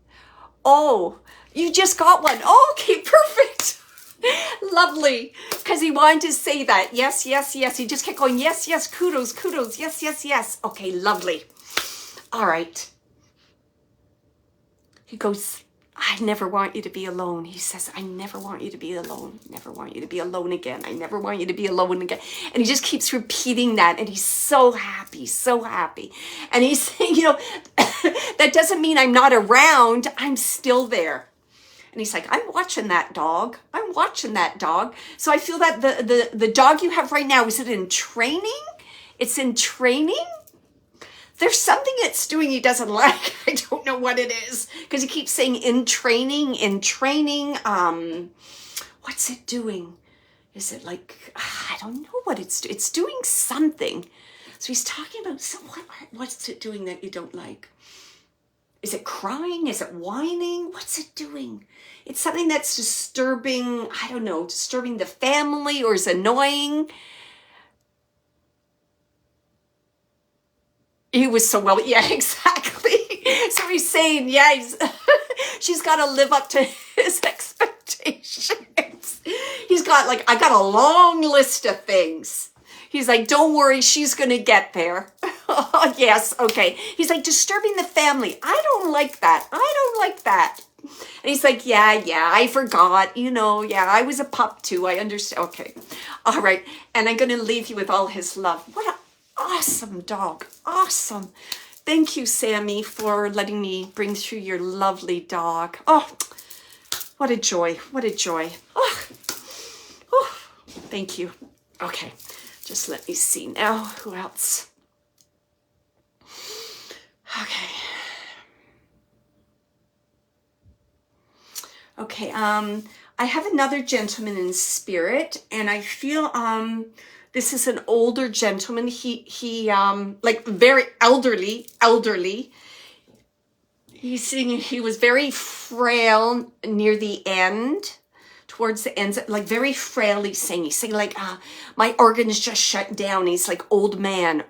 Speaker 1: Oh, you just got one. Oh, okay, perfect. Lovely. Because he wanted to say that. Yes, yes, yes. He just kept going, yes, yes, kudos, kudos, yes, yes, yes. Okay, lovely. All right. He goes, I never want you to be alone. He says, I never want you to be alone. Never want you to be alone again. I never want you to be alone again. And he just keeps repeating that. And he's so happy, so happy. And he's saying, you know, that doesn't mean I'm not around. I'm still there. And he's like, I'm watching that dog. I'm watching that dog. So I feel that the dog you have right now, is it in training? It's in training? There's something it's doing he doesn't like. I don't know what it is. Because he keeps saying in training, in training. What's it doing? Is it like, I don't know what it's doing. It's doing something. So he's talking about, so what's it doing that you don't like? Is it crying? Is it whining? What's it doing? It's something that's disturbing, I don't know, disturbing the family or is annoying. He was so well, yeah, exactly. So he's saying, yeah, she's got to live up to his expectations. He's got like, I got a long list of things. He's like, don't worry, she's going to get there. Oh, yes, okay. He's like, disturbing the family. I don't like that. I don't like that. And he's like, yeah, I forgot. You know, yeah, I was a pup too. I understand. Okay. All right. And I'm going to leave you with all his love. What an awesome dog. Awesome. Thank you, Sammy, for letting me bring through your lovely dog. Oh, what a joy. What a joy. Oh, thank you. Okay. Just let me see now. Who else? Okay. Okay. I have another gentleman in spirit, and I feel this is an older gentleman. He like very elderly. He was very frail near the end. Towards the end, like very frail, he's saying like, my organs just shut down. He's like, old man.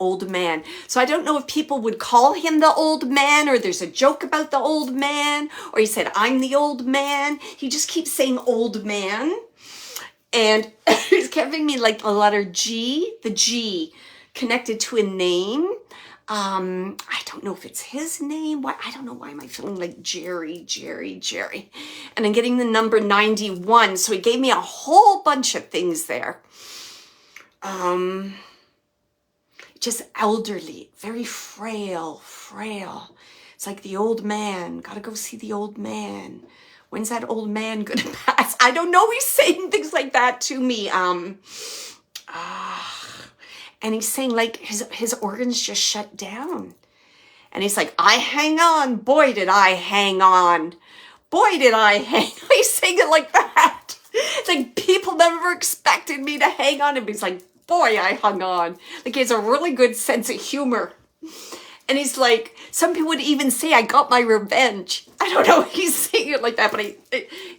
Speaker 1: So I don't know if people would call him the old man, or there's a joke about the old man, or he said, I'm the old man. He just keeps saying old man. And he's giving me like a letter G, the G connected to a name. I don't know if it's his name. What? I don't know. Why am I feeling like Jerry? And I'm getting the number 91. So he gave me a whole bunch of things there. Just elderly, very frail. It's like the old man. Gotta go see the old man. When's that old man gonna pass? I don't know. He's saying things like that to me. And he's saying like his organs just shut down. And he's like, I hang on. Boy, did I hang on. He's saying it like that. It's like people never expected me to hang on. And he's like, boy, I hung on. Like he has a really good sense of humor. And he's like, some people would even say, I got my revenge. I don't know. He's saying it like that, but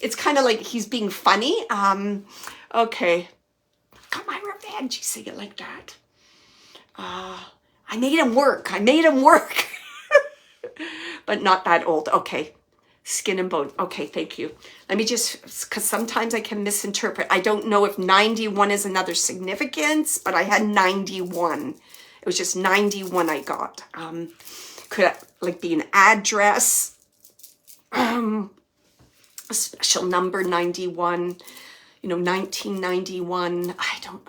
Speaker 1: it's kind of like he's being funny. Okay. Got my revenge. He's saying it like that. I made him work. But not that old. Okay. Skin and bone. Okay, thank you. Let me just, because sometimes I can misinterpret. I don't know if 91 is another significance, but I had 91. It was just 91 I got. Could like be an address, a special number 91, 1991. I don't,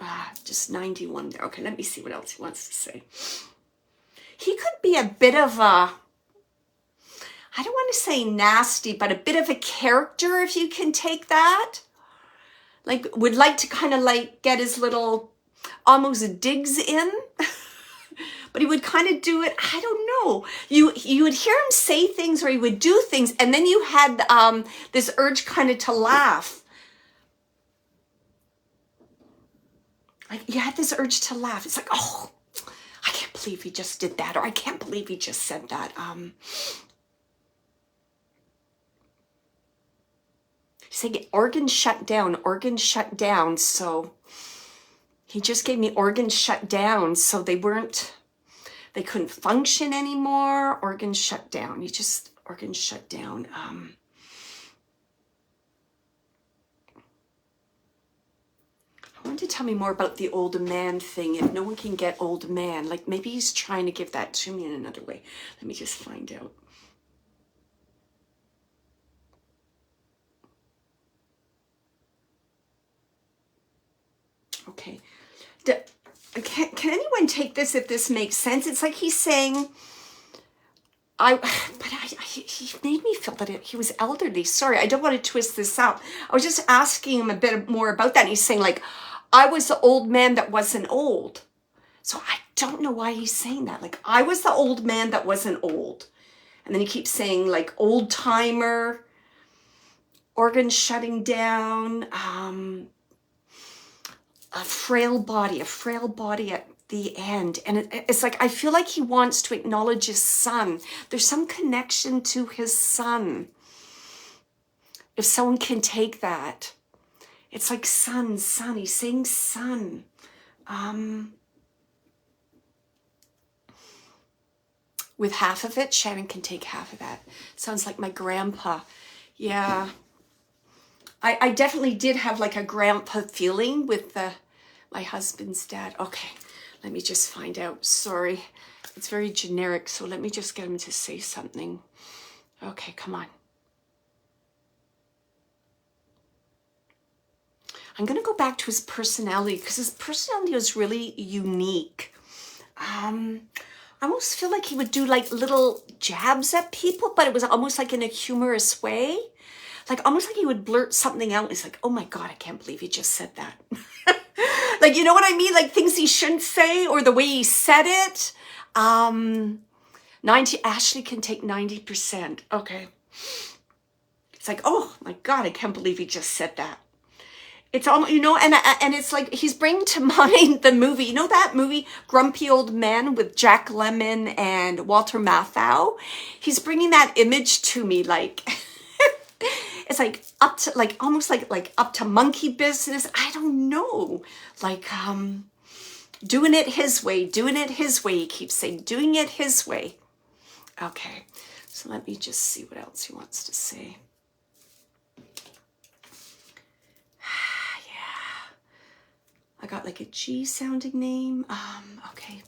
Speaker 1: just 91 there. Okay, let me see what else he wants to say. He could be a bit of a, I don't want to say nasty, but a bit of a character, if you can take that. Like, would like to kind of like get his little, almost digs in. But he would kind of do it, I don't know. You would hear him say things or he would do things, and then you had this urge kind of to laugh. Like, you had this urge to laugh. It's like, oh, I can't believe believe he just did that, or I can't believe he just said that. He's saying organs shut down. So he just gave me organs shut down. So they couldn't function anymore. Organs shut down. Organs shut down. I want to tell me more about the old man thing. If no one can get old man, like maybe he's trying to give that to me in another way. Let me just find out. Okay. Can anyone take this if this makes sense? It's like he's saying, he made me feel that he was elderly. Sorry, I don't want to twist this out. I was just asking him a bit more about that. And he's saying like, I was the old man that wasn't old. So I don't know why he's saying that. Like, I was the old man that wasn't old. And then he keeps saying like old timer, organs shutting down, a frail body at the end. And it's like, I feel like he wants to acknowledge his son. There's some connection to his son. If someone can take that. It's like son. He's saying son. With half of it, Shannon can take half of that. Sounds like my grandpa. Yeah. I definitely did have like a grandpa feeling with my husband's dad. Okay, let me just find out. Sorry, it's very generic, so let me just get him to say something. Okay, come on. I'm going to go back to his personality because his personality was really unique. I almost feel like he would do like little jabs at people, but it was almost like in a humorous way. Like almost like he would blurt something out. It's like, oh my God, I can't believe he just said that. Like, you know what I mean? Like things he shouldn't say or the way he said it. 90, Ashley can take 90%. Okay. It's like, oh my God, I can't believe he just said that. It's almost, you know, and it's like he's bringing to mind the movie, you know that movie, Grumpy Old Man with Jack Lemmon and Walter Matthau? He's bringing that image to me, like, it's like up to, like, almost like up to monkey business. I don't know, like, doing it his way. He keeps saying, doing it his way. Okay, so let me just see what else he wants to say. I got like a G sounding name. Okay.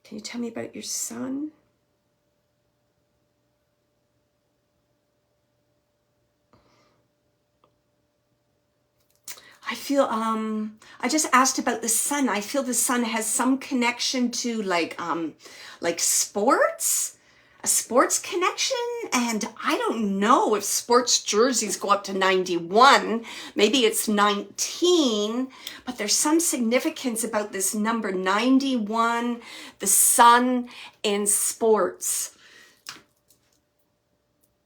Speaker 1: Can you tell me about your son? I feel, I just asked about the son. I feel the son has some connection to like sports, a sports connection. And I don't know if sports jerseys go up to 91, maybe it's 19, but there's some significance about this number 91, the son in sports.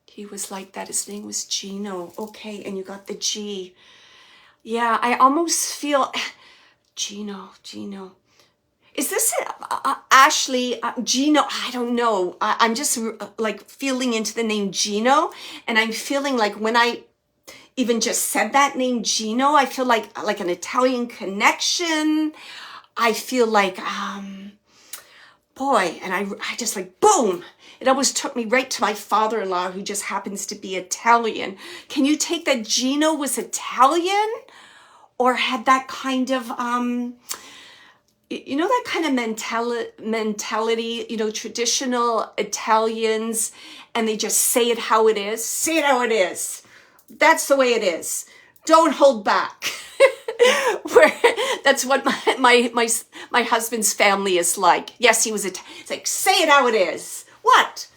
Speaker 1: He was like that. His name was Gino. Okay. And you got the G. Yeah. I almost feel Gino. Is this Ashley, Gino? I don't know. I'm just like feeling into the name Gino. And I'm feeling like when I even just said that name Gino, I feel like an Italian connection. I feel like, boy, and I just like, boom. It almost took me right to my father-in-law who just happens to be Italian. Can you take that Gino was Italian or had that kind of, you know, that kind of mentality, you know, traditional Italians, and they just say it how it is. Say it how it is. That's the way it is. Don't hold back. That's what my husband's family is like. Yes, he was it's like, say it how it is. What?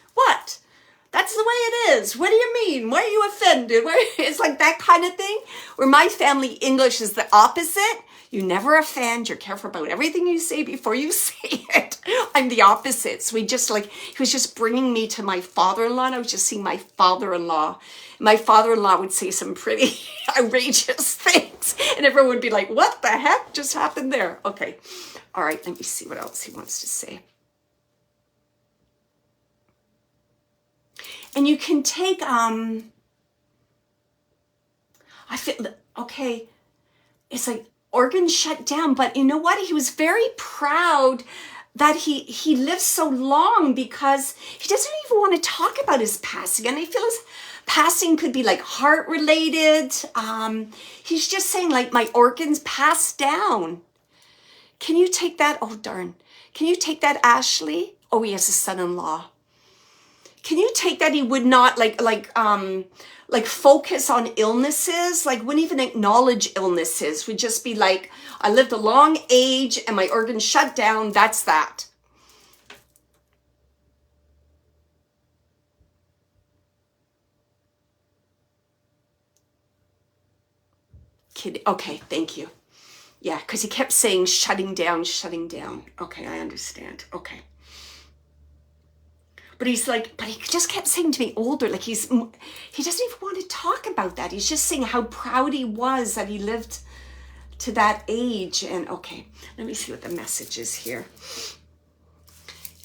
Speaker 1: That's the way it is. What do you mean? Why are you offended? It's like that kind of thing. Where my family English is the opposite. You never offend. You're careful about everything you say before you say it. I'm the opposite. So he was just bringing me to my father-in-law. And I was just seeing my father-in-law. My father-in-law would say some pretty outrageous things. And everyone would be like, what the heck just happened there? Okay. All right. Let me see what else he wants to say. And you can take, I feel, okay, it's like organs shut down, but you know what? He was very proud that he lived so long, because he doesn't even want to talk about his passing. And I feel his passing could be like heart related. He's just saying like my organs passed down. Can you take that? Oh, darn. Can you take that, Ashley? Oh, he has a son-in-law. Can you take that? He would not like focus on illnesses, like wouldn't even acknowledge illnesses, would just be like, I lived a long age and my organs shut down. That's that. Kid. Okay, thank you. Yeah, because he kept saying shutting down, shutting down. Okay, I understand. Okay. But he's like, but he just kept saying to me older, like he doesn't even want to talk about that. He's just saying how proud he was that he lived to that age. And okay, let me see what the message is here.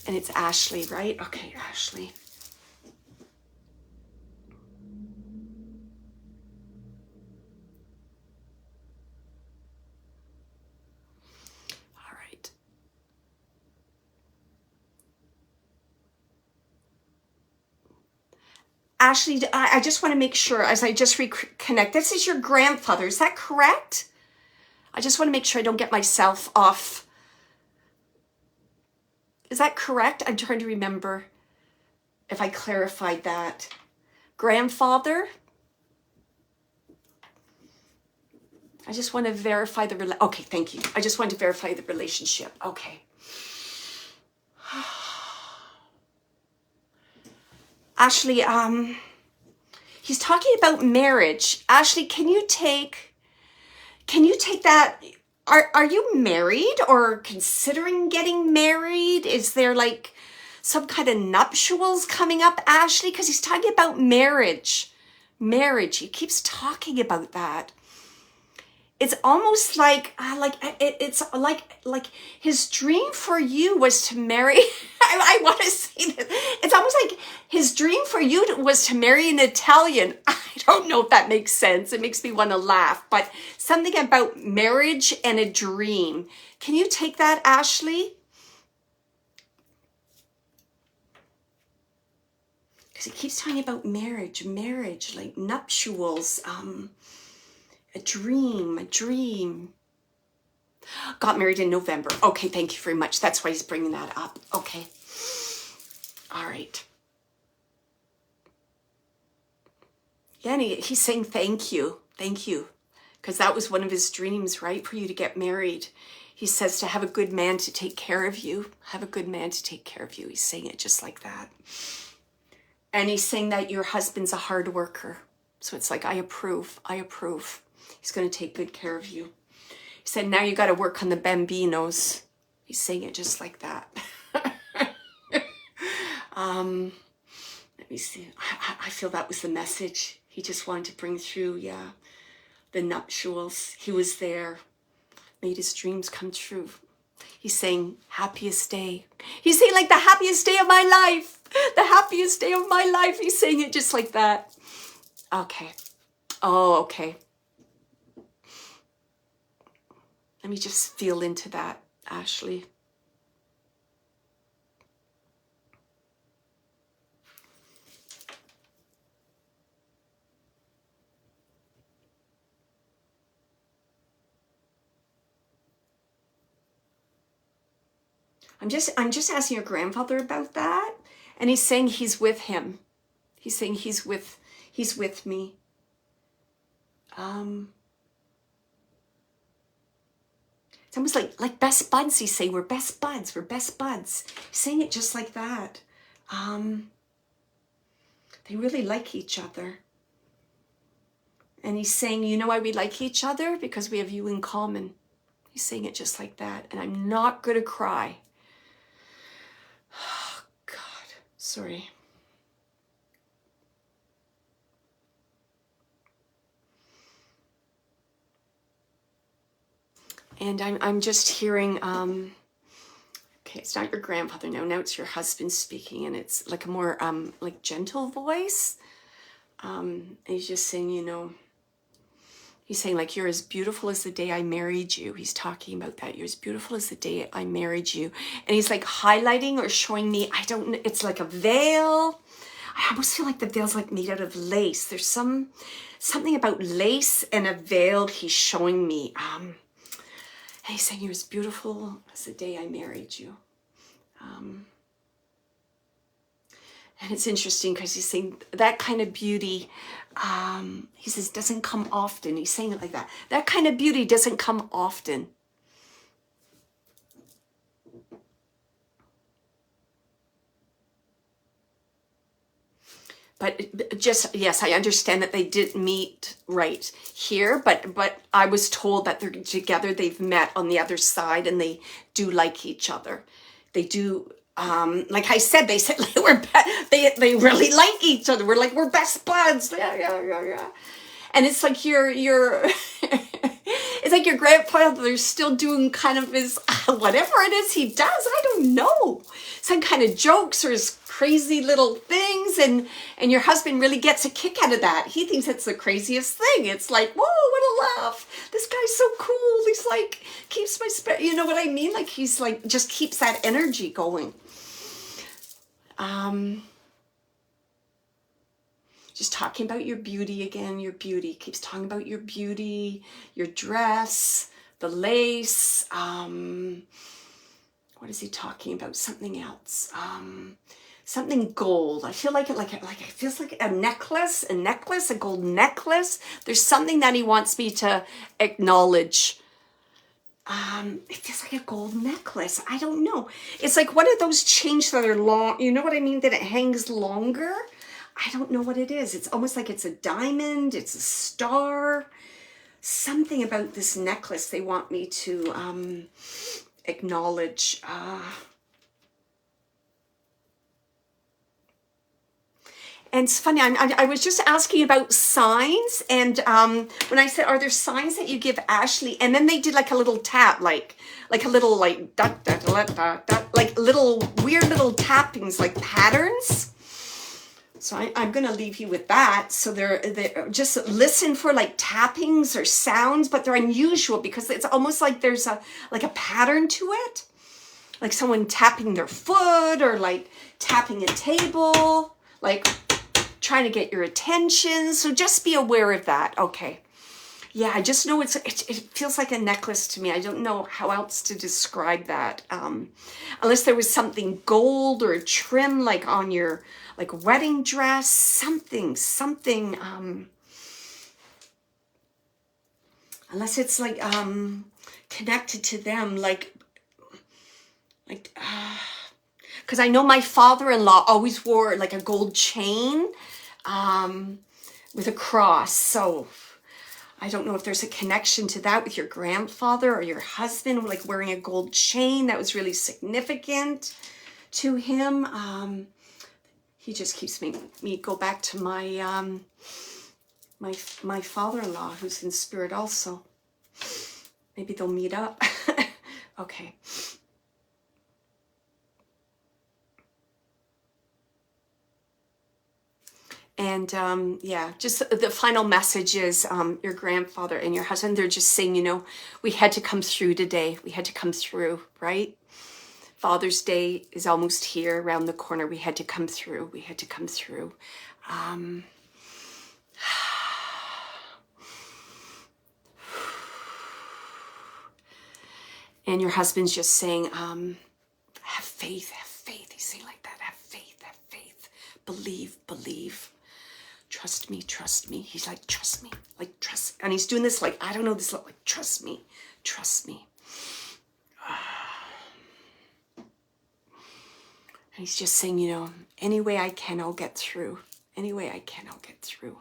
Speaker 1: And it's Ashley, right? Okay, Ashley. All right. Ashley, I just want to make sure, as I just reconnect, this is your grandfather. Is that correct? I just want to make sure I don't get myself off. Is that correct? I'm trying to remember if I clarified that. Grandfather? I just want to verify the, okay, thank you. I just wanted to verify the relationship. Okay. Ashley, he's talking about marriage. Ashley, can you take that? Are you married or considering getting married? Is there like some kind of nuptials coming up, Ashley? Because he's talking about marriage. Marriage. He keeps talking about that. It's almost like it's like his dream for you was to marry. I want to say this. It's almost like his dream for you was to marry an Italian. I don't know if that makes sense. It makes me want to laugh, but something about marriage and a dream. Can you take that, Ashley? Because he keeps talking about marriage, like nuptials, a dream. Got married in November. Okay, thank you very much. That's why he's bringing that up. Okay. All right. Yeah, and he's saying thank you. Thank you. Because that was one of his dreams, right? For you to get married. He says to have a good man to take care of you. Have a good man to take care of you. He's saying it just like that. And he's saying that your husband's a hard worker. So it's like, I approve. He's going to take good care of you. He said, now you got to work on the bambinos. He's saying it just like that. Let me see. I feel that was the message he just wanted to bring through. Yeah. The nuptials. He was there. Made his dreams come true. He's saying, happiest day. He's saying like the happiest day of my life. The happiest day of my life. He's saying it just like that. Okay. Oh, okay. Let me just feel into that, Ashley. I'm just asking your grandfather about that, and he's saying he's with him. He's saying he's with me. It's almost like best buds. He's saying we're best buds. He's saying it just like that. They really like each other. And he's saying, you know why we like each other? Because we have you in common. He's saying it just like that. And I'm not going to cry. Oh, God. Sorry. And I'm just hearing, okay, Okay, it's not your grandfather now. Now it's your husband speaking, and it's like a more like gentle voice. And he's just saying, you know, he's saying like, you're as beautiful as the day I married you. He's talking about that. You're as beautiful as the day I married you. And he's like highlighting or showing me, I don't know, it's like a veil. I almost feel like the veil's like made out of lace. There's something about lace and a veil he's showing me. And he's saying, you're as beautiful as the day I married you. And it's interesting because he's saying that kind of beauty, he says, doesn't come often. He's saying it like that. That kind of beauty doesn't come often. But just, yes, I understand that they didn't meet right here, but I was told that they're together, they've met on the other side, and they do like each other. They do, like I said, they said like they really like each other. We're like, we're best buds. Yeah. And it's like it's like your grandfather's still doing kind of his, whatever it is he does, I don't know. Some kind of jokes or his crazy little things. And your husband really gets a kick out of that. He thinks it's the craziest thing. It's like, whoa, what a laugh. This guy's so cool. He's like, keeps my spirit. You know what I mean? Like he's like, just keeps that energy going. Just talking about your beauty again, your beauty. Keeps talking about your beauty, your dress, the lace. What is he talking about? Something else. Something gold. I feel like it feels like a necklace, a gold necklace. There's something that he wants me to acknowledge. It feels like a gold necklace. I don't know. It's like one of those chains that are long. You know what I mean? That it hangs longer. I don't know what it is. It's almost like it's a diamond. It's a star. Something about this necklace they want me to acknowledge. And it's funny, I was just asking about signs, and when I said, are there signs that you give Ashley? And then they did like a little tap, like a little like, da, da, da, da, da, like little weird little tappings, like patterns. So I'm going to leave you with that. So they're just listen for like tappings or sounds, but they're unusual because it's almost like there's a pattern to it. Like someone tapping their foot or like tapping a table, like trying to get your attention. So just be aware of that. Okay. Yeah, I just know it feels like a necklace to me. I don't know how else to describe that. Unless there was something gold or a trim like on your like wedding dress, something, unless it's like connected to them, because I know my father-in-law always wore like a gold chain with a cross. So I don't know if there's a connection to that with your grandfather or your husband, like wearing a gold chain that was really significant to him. He just keeps me go back to my my father-in-law, who's in spirit also. Maybe they'll meet up. Okay. And yeah, just the final message is your grandfather and your husband, they're just saying, you know, we had to come through today. We had to come through, right? Father's Day is almost here around the corner. We had to come through. We had to come through. And your husband's just saying, have faith, have faith. He's saying like that, have faith, have faith. Believe, believe. Trust me, trust me. He's like, trust me, like trust. And he's doing this like, I don't know, this look like, trust me, trust me. And he's just saying, you know, any way I can, I'll get through. Any way I can, I'll get through.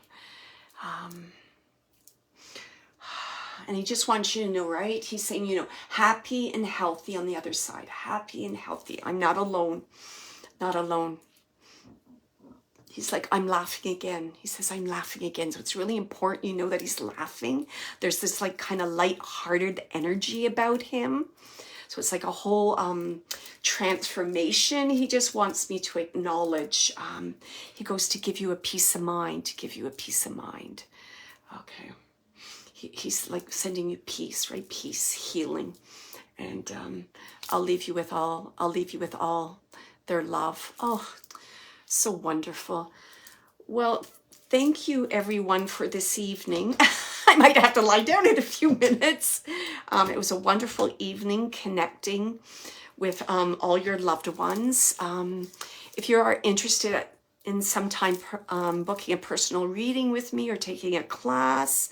Speaker 1: And he just wants you to know, right? He's saying, you know, happy and healthy on the other side. Happy and healthy. I'm not alone. Not alone. He's like, I'm laughing again. He says, I'm laughing again. So it's really important you know that he's laughing. There's this like kind of light-hearted energy about him. So it's like a whole transformation. He just wants me to acknowledge. He goes to give you a peace of mind, to give you a peace of mind. Okay. He's like sending you peace, right? Peace, healing. And I'll leave you with all their love. Oh, so wonderful. Well, thank you everyone for this evening. I might have to lie down in a few minutes. It was a wonderful evening connecting with all your loved ones. If you are interested in sometime booking a personal reading with me or taking a class,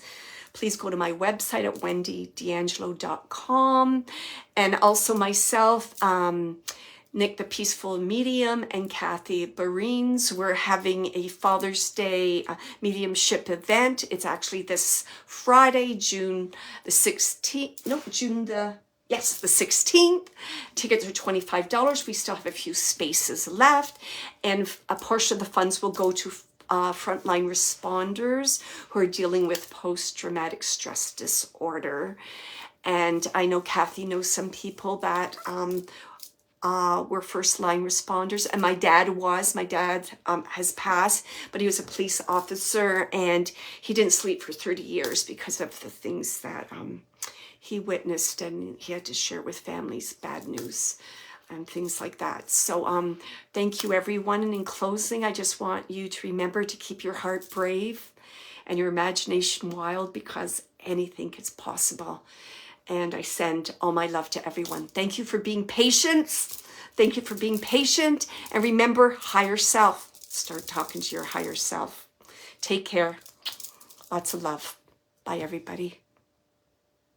Speaker 1: please go to my website at wendydiangelo.com. And also myself, Nick the Peaceful Medium, and Kathy Barines. We're having a Father's Day mediumship event. It's actually this Friday, June the 16th. No, Yes, the 16th. Tickets are $25. We still have a few spaces left. And a portion of the funds will go to frontline responders who are dealing with post-traumatic stress disorder. And I know Kathy knows some people that were first-line responders. And my dad has passed, but he was a police officer, and he didn't sleep for 30 years because of the things that he witnessed, and he had to share with families bad news and things like that. So thank you everyone. And in closing, I just want you to remember to keep your heart brave and your imagination wild, because anything is possible. And I send all my love to everyone. Thank you for being patient. Thank you for being patient. And remember, higher self. Start talking to your higher self. Take care. Lots of love. Bye, everybody.